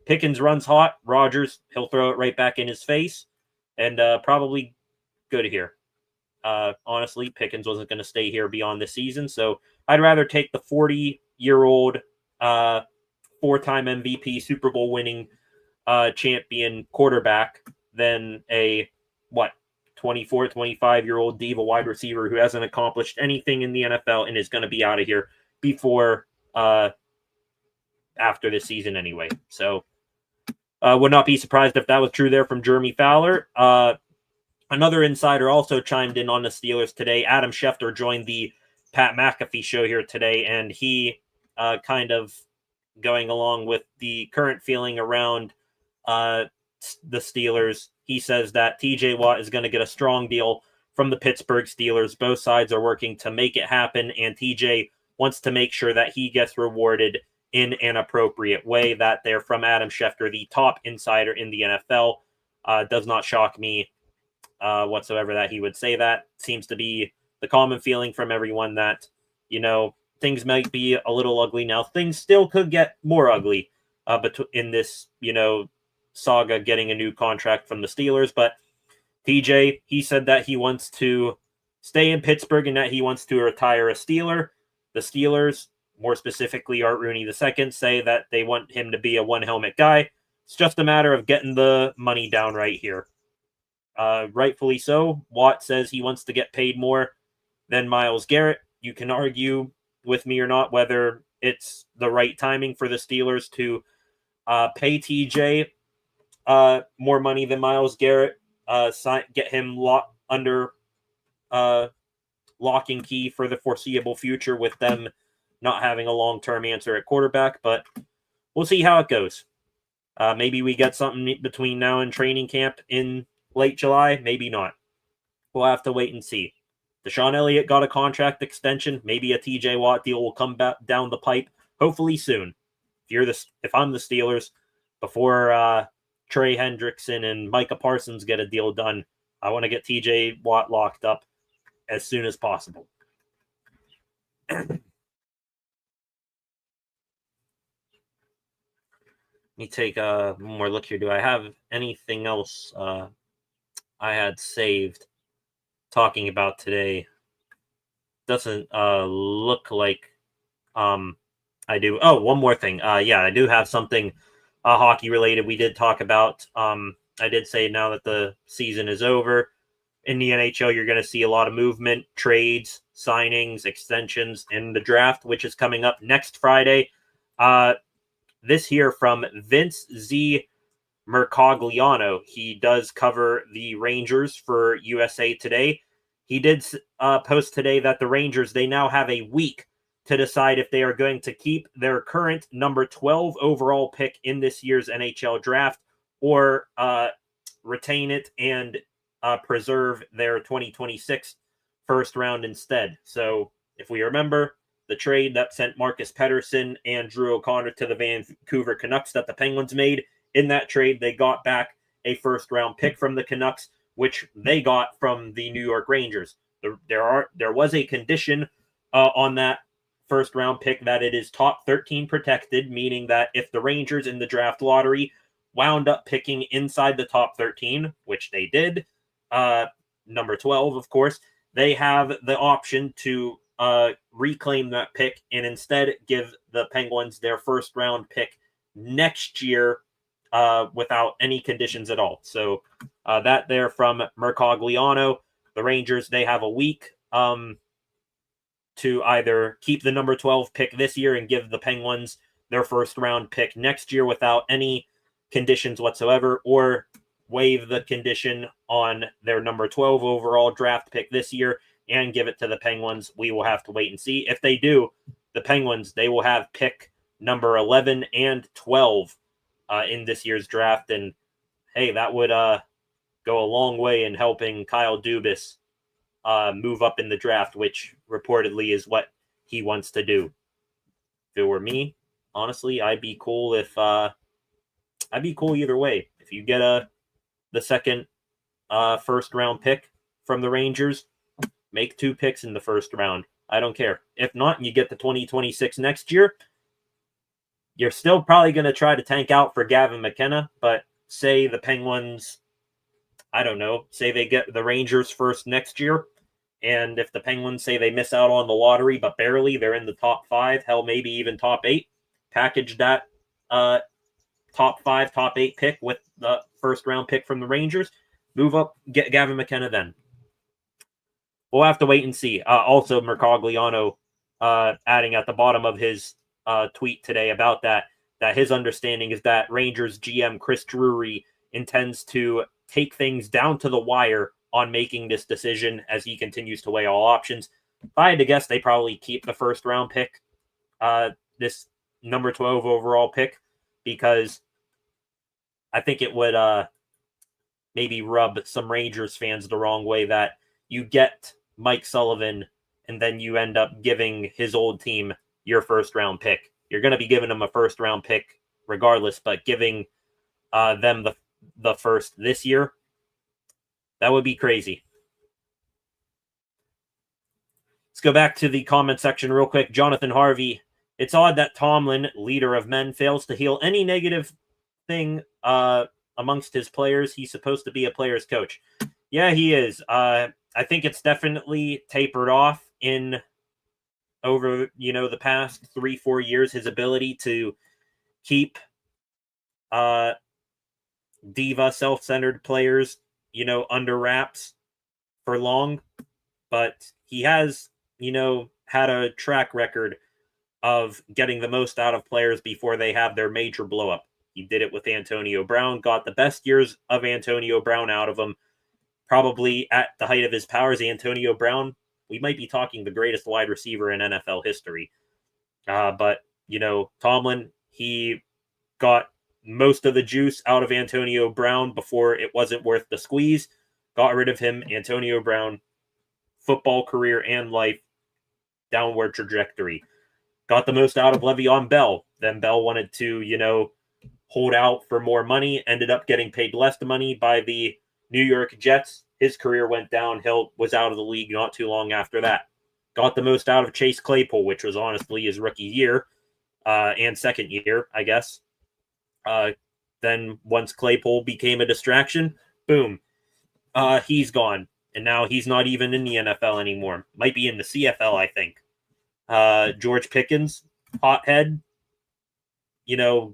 Pickens runs hot, Rodgers, he'll throw it right back in his face, and probably good here. Honestly, Pickens wasn't going to stay here beyond the season, so I'd rather take the 40-year-old four-time MVP, Super Bowl winning champion quarterback than a 24, 25-year-old diva wide receiver who hasn't accomplished anything in the NFL and is going to be out of here before after this season anyway. So would not be surprised if that was true there from Jeremy Fowler. Another insider also chimed in on the Steelers today. Adam Schefter joined the Pat McAfee show here today, and he kind of going along with the current feeling around the Steelers. He says that TJ Watt is going to get a strong deal from the Pittsburgh Steelers. Both sides are working to make it happen, and TJ wants to make sure that he gets rewarded in an appropriate way. That there from Adam Schefter, the top insider in the NFL. Does not shock me whatsoever that he would say that. Seems to be the common feeling from everyone that, things might be a little ugly now. Things still could get more ugly but in this, saga getting a new contract from the Steelers. But TJ, he said that he wants to stay in Pittsburgh and that he wants to retire a Steeler. The Steelers, more specifically Art Rooney II, say that they want him to be a one-helmet guy. It's just a matter of getting the money down right here. Rightfully so. Watt says he wants to get paid more than Myles Garrett. You can argue with me or not whether it's the right timing for the Steelers to pay TJ more money than Myles Garrett, get him under lock and key for the foreseeable future with them not having a long-term answer at quarterback, but we'll see how it goes. Maybe we get something between now and training camp in late July, maybe not. We'll have to wait and see. Deshaun Elliott got a contract extension. Maybe a TJ Watt deal will come back down the pipe, hopefully soon. If I'm the Steelers, before Trey Hendrickson and Micah Parsons get a deal done, I want to get TJ Watt locked up as soon as possible. Let me take one more look here. Do I have anything else I had saved talking about today? Doesn't look like I do. Oh, one more thing. I do have something hockey related we did talk about. I did say now that the season is over in the NHL, you're going to see a lot of movement, trades, signings, extensions, and the draft, which is coming up next Friday. This here from Vince Z. Mercogliano. He does cover the Rangers for USA Today. He did post today that the Rangers, they now have a week to decide if they are going to keep their current number 12 overall pick in this year's NHL draft or retain it and preserve their 2026 first round instead. So if we remember the trade that sent Marcus Pettersson and Drew O'Connor to the Vancouver Canucks that the Penguins made, in that trade, they got back a first-round pick from the Canucks, which they got from the New York Rangers. There was a condition on that first-round pick that it is top 13 protected, meaning that if the Rangers in the draft lottery wound up picking inside the top 13, which they did, number 12, of course, they have the option to reclaim that pick and instead give the Penguins their first-round pick next year without any conditions at all. So that there from Mercogliano. The Rangers, they have a week to either keep the number 12 pick this year and give the Penguins their first round pick next year without any conditions whatsoever, or waive the condition on their number 12 overall draft pick this year and give it to the Penguins. We will have to wait and see. If they do, the Penguins, they will have pick number 11 and 12 in this year's draft. And hey, that would go a long way in helping Kyle Dubas move up in the draft, which reportedly is what he wants to do. If it were me, honestly, I'd be cool either way. If you get the second first round pick from the Rangers, make 2 picks in the first round. I don't care. If not, and you get the 2026 next year, you're still probably going to try to tank out for Gavin McKenna, but say the Penguins, I don't know, say they get the Rangers first next year, And if the Penguins say they miss out on the lottery, but barely, they're in the top 5, hell, maybe even top 8, package that top 5, top 8 pick with the first round pick from the Rangers, move up, get Gavin McKenna then. We'll have to wait and see. Also, Mercogliano adding at the bottom of his tweet today about that his understanding is that Rangers GM Chris Drury intends to take things down to the wire on making this decision as he continues to weigh all options. If I had to guess, they probably keep the first round pick, this number 12 overall pick, because I think it would maybe rub some Rangers fans the wrong way that you get Mike Sullivan and then you end up giving his old team your first round pick. You're going to be giving them a first round pick regardless, but giving them the first this year, that would be crazy. Let's go back to the comment section real quick. Jonathan Harvey, it's odd that Tomlin, leader of men, fails to heal any negative thing amongst his players. He's supposed to be a player's coach. Yeah, he is. I think it's definitely tapered off in over, the past 3-4 years, his ability to keep diva, self-centered players, under wraps for long. But he has, had a track record of getting the most out of players before they have their major blow up. He did it with Antonio Brown, got the best years of Antonio Brown out of him. Probably at the height of his powers, Antonio Brown, we might be talking the greatest wide receiver in NFL history. But, Tomlin, he got most of the juice out of Antonio Brown before it wasn't worth the squeeze. Got rid of him. Antonio Brown, football career and life, downward trajectory. Got the most out of Le'Veon Bell. Then Bell wanted to, hold out for more money, ended up getting paid less money by the New York Jets. His career went downhill, was out of the league not too long after that. Got the most out of Chase Claypool, which was honestly his rookie year and second year, I guess. Then once Claypool became a distraction, boom, he's gone. And now he's not even in the NFL anymore. Might be in the CFL, I think. George Pickens, hothead,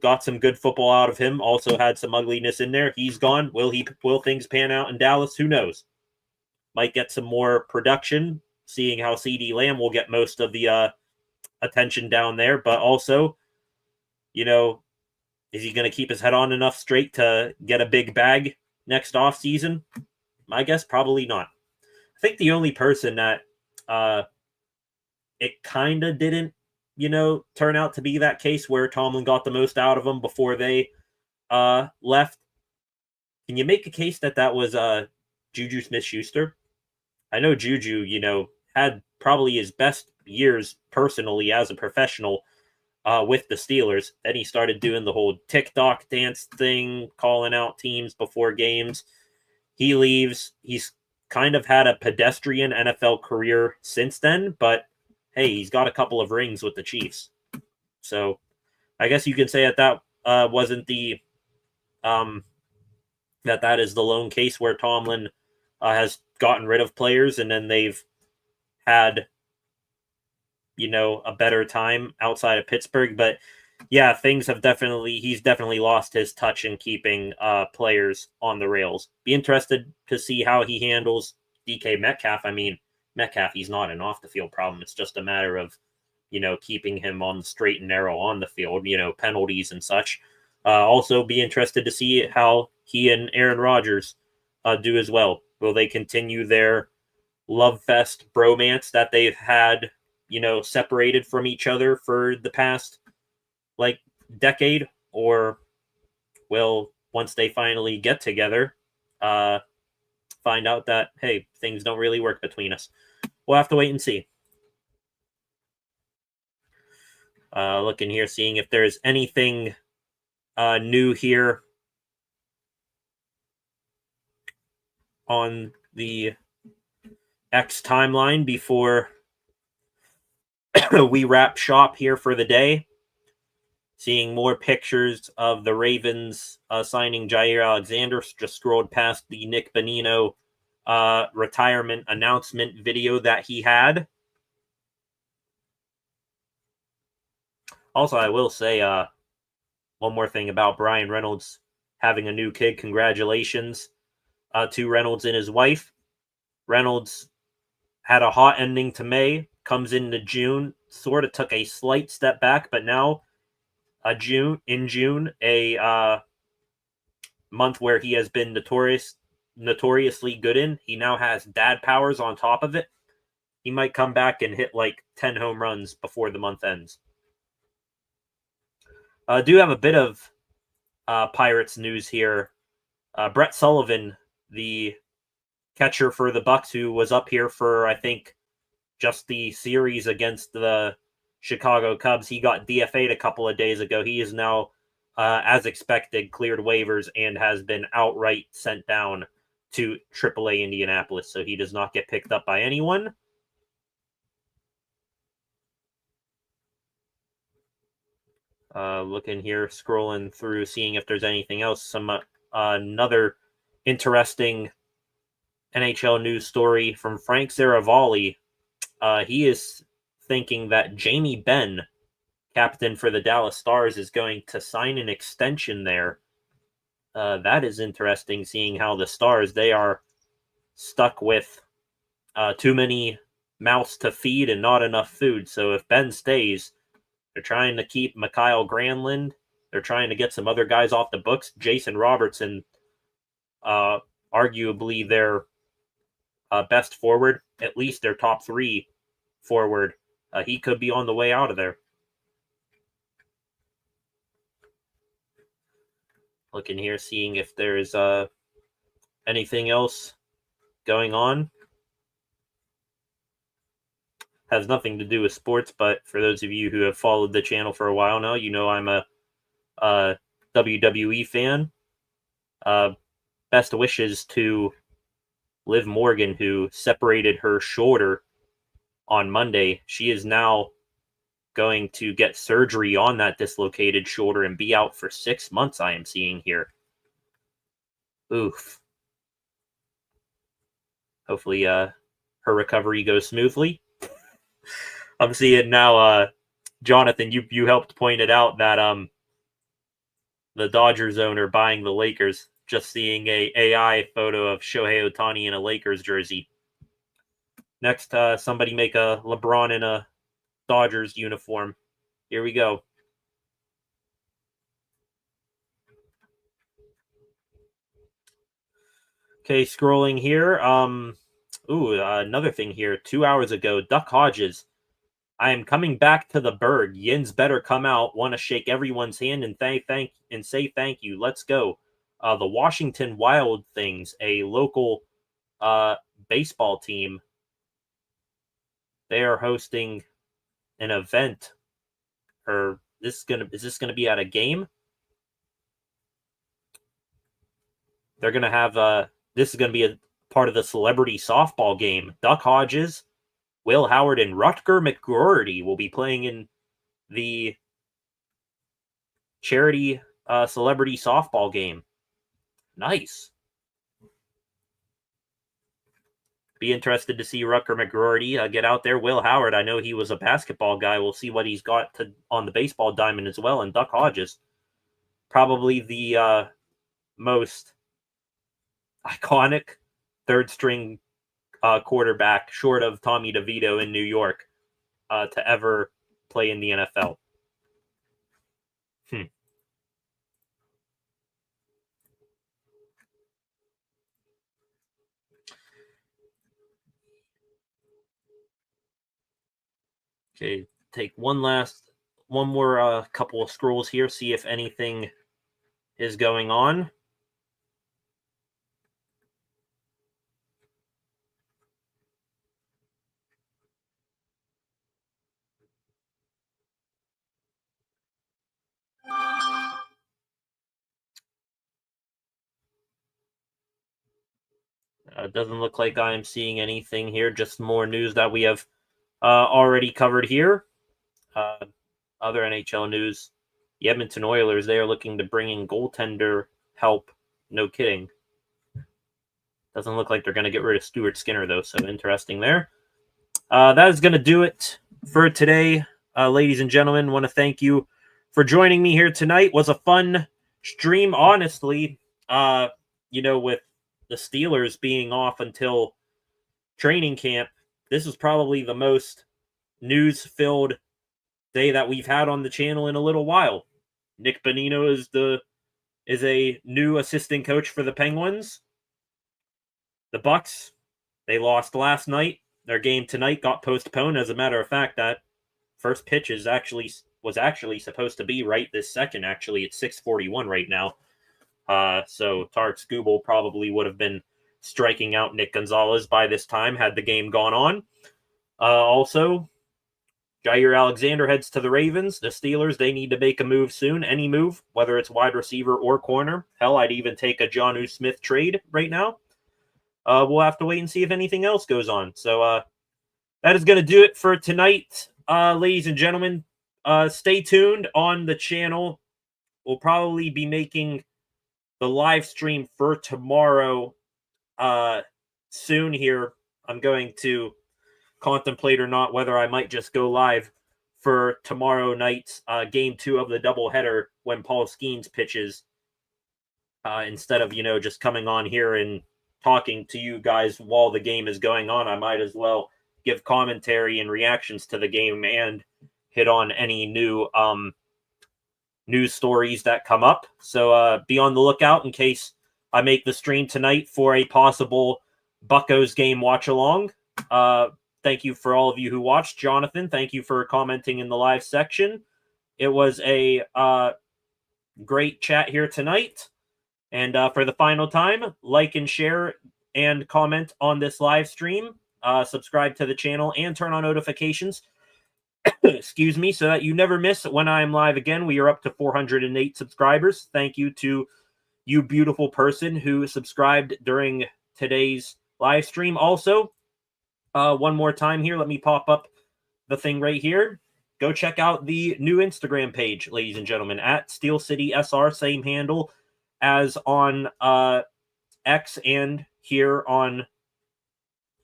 got some good football out of him. Also had some ugliness in there. He's gone. Will things pan out in Dallas? Who knows? Might get some more production, seeing how CeeDee Lamb will get most of the attention down there. But also, is he going to keep his head on enough straight to get a big bag next offseason? I guess probably not. I think the only person that it kind of didn't, turn out to be that case where Tomlin got the most out of them before they left. Can you make a case that was Juju Smith-Schuster? I know Juju, had probably his best years personally as a professional with the Steelers. Then he started doing the whole TikTok dance thing, calling out teams before games. He leaves. He's kind of had a pedestrian NFL career since then, but hey, he's got a couple of rings with the Chiefs. So I guess you can say that wasn't the that is the lone case where Tomlin has gotten rid of players and then they've had a better time outside of Pittsburgh. But yeah, he's definitely lost his touch in keeping players on the rails. Be interested to see how he handles DK Metcalf. I mean, Metcalf, he's not an off-the-field problem. It's just a matter of, keeping him on the straight and narrow on the field, penalties and such. Also be interested to see how he and Aaron Rodgers do as well. Will they continue their love fest bromance that they've had, separated from each other for the past, decade? Or will, once they finally get together, find out that, hey, things don't really work between us? We'll have to wait and see. Looking here, seeing if there's anything new here on the X timeline before we wrap shop here for the day. Seeing more pictures of the Ravens signing Jair Alexander. Just scrolled past the Nick Bonino retirement announcement video that he had. Also, I will say one more thing about Brian Reynolds having a new kid. Congratulations to Reynolds and his wife. Reynolds had a hot ending to May, comes into June, sort of took a slight step back, but now June, a month where he has been notoriously good in. He now has dad powers on top of it. He might come back and hit like 10 home runs before the month ends. Do have a bit of Pirates news here. Brett Sullivan, the catcher for the Bucks, who was up here for, I think, just the series against the Chicago Cubs, he got DFA'd a couple of days ago. He is now, as expected, cleared waivers and has been outright sent down to AAA Indianapolis, so he does not get picked up by anyone. Looking here, scrolling through, seeing if there's anything else. Another interesting NHL news story from Frank Saravalli. He is thinking that Jamie Benn, captain for the Dallas Stars, is going to sign an extension there. That is interesting, seeing how the Stars, they are stuck with too many mouths to feed and not enough food. So if Ben stays, they're trying to keep Mikhail Granlund. They're trying to get some other guys off the books. Jason Robertson, arguably their best forward, at least their top 3 forward. He could be on the way out of there. Looking here, seeing if there's anything else going on. Has nothing to do with sports, but for those of you who have followed the channel for a while now, you know I'm a WWE fan. Best wishes to Liv Morgan, who separated her shoulder on Monday. She is now going to get surgery on that dislocated shoulder and be out for 6 months, I am seeing here. Oof. Hopefully her recovery goes smoothly. I'm seeing now, Jonathan, you helped point it out that the Dodgers owner buying the Lakers. Just seeing a AI photo of Shohei Ohtani in a Lakers jersey. Next, somebody make a LeBron in a Dodgers uniform. Here we go. Okay, scrolling here. Another thing here. 2 hours ago, Duck Hodges. I am coming back to the Berg. Yins better come out. Want to shake everyone's hand and say thank you. Let's go. The Washington Wild Things, a local baseball team. They are hosting an event. Or is this gonna be at a game? They're gonna have this is gonna be a part of the celebrity softball game. Duck Hodges, Will Howard, and Rutger McGroarty will be playing in the charity celebrity softball game. Nice. Be interested to see Rutger McGroarty get out there. Will Howard, I know he was a basketball guy. We'll see what he's got on the baseball diamond as well. And Duck Hodges, probably the most iconic third-string quarterback, short of Tommy DeVito in New York, to ever play in the NFL. Okay, take one more couple of scrolls here, see if anything is going on. Doesn't look like I'm seeing anything here, just more news that we have already covered here. Other NHL news, the Edmonton Oilers, they are looking to bring in goaltender help. No kidding. Doesn't look like they're going to get rid of Stuart Skinner, though, so interesting there. That is going to do it for today, ladies and gentlemen. Want to thank you for joining me here tonight. Was a fun stream, honestly. With the Steelers being off until training camp, this is probably the most news-filled day that we've had on the channel in a little while. Nick Bonino is a new assistant coach for the Penguins. The Bucks, they lost last night. Their game tonight got postponed. As a matter of fact, that first pitch was actually supposed to be right this second. Actually, it's 6:41 right now. So Tarek Skubal probably would have been striking out Nick Gonzalez by this time had the game gone on. Also, Jair Alexander heads to the Ravens. The Steelers, they need to make a move soon. Any move, whether it's wide receiver or corner. Hell, I'd even take a Jonnu Smith trade right now. We'll have to wait and see if anything else goes on. So that is going to do it for tonight, ladies and gentlemen. Stay tuned on the channel. We'll probably be making the live stream for tomorrow soon here. I'm going to contemplate or not whether I might just go live for tomorrow night's game 2 of the doubleheader when Paul Skeens pitches instead of, just coming on here and talking to you guys while the game is going on. I might as well give commentary and reactions to the game and hit on any new news stories that come up. So be on the lookout in case I make the stream tonight for a possible Buccos game watch along. Thank you for all of you who watched. Jonathan, thank you for commenting in the live section. It was a great chat here tonight. And for the final time, like and share and comment on this live stream. Subscribe to the channel and turn on notifications. Excuse me, so that you never miss when I am live again. We are up to 408 subscribers. Thank you to you beautiful person who subscribed during today's live stream. Also, one more time here, let me pop up the thing right here. Go check out the new Instagram page, ladies and gentlemen, at Steel City SR, same handle as on X and here on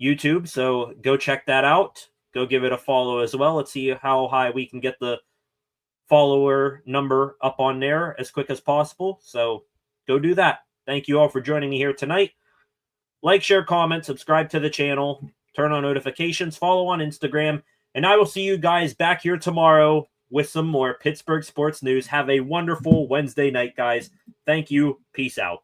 YouTube. So go check that out. Go give it a follow as well. Let's see how high we can get the follower number up on there as quick as possible. So go do that. Thank you all for joining me here tonight. Like, share, comment, subscribe to the channel, turn on notifications, follow on Instagram, and I will see you guys back here tomorrow with some more Pittsburgh sports news. Have a wonderful Wednesday night, guys. Thank you. Peace out.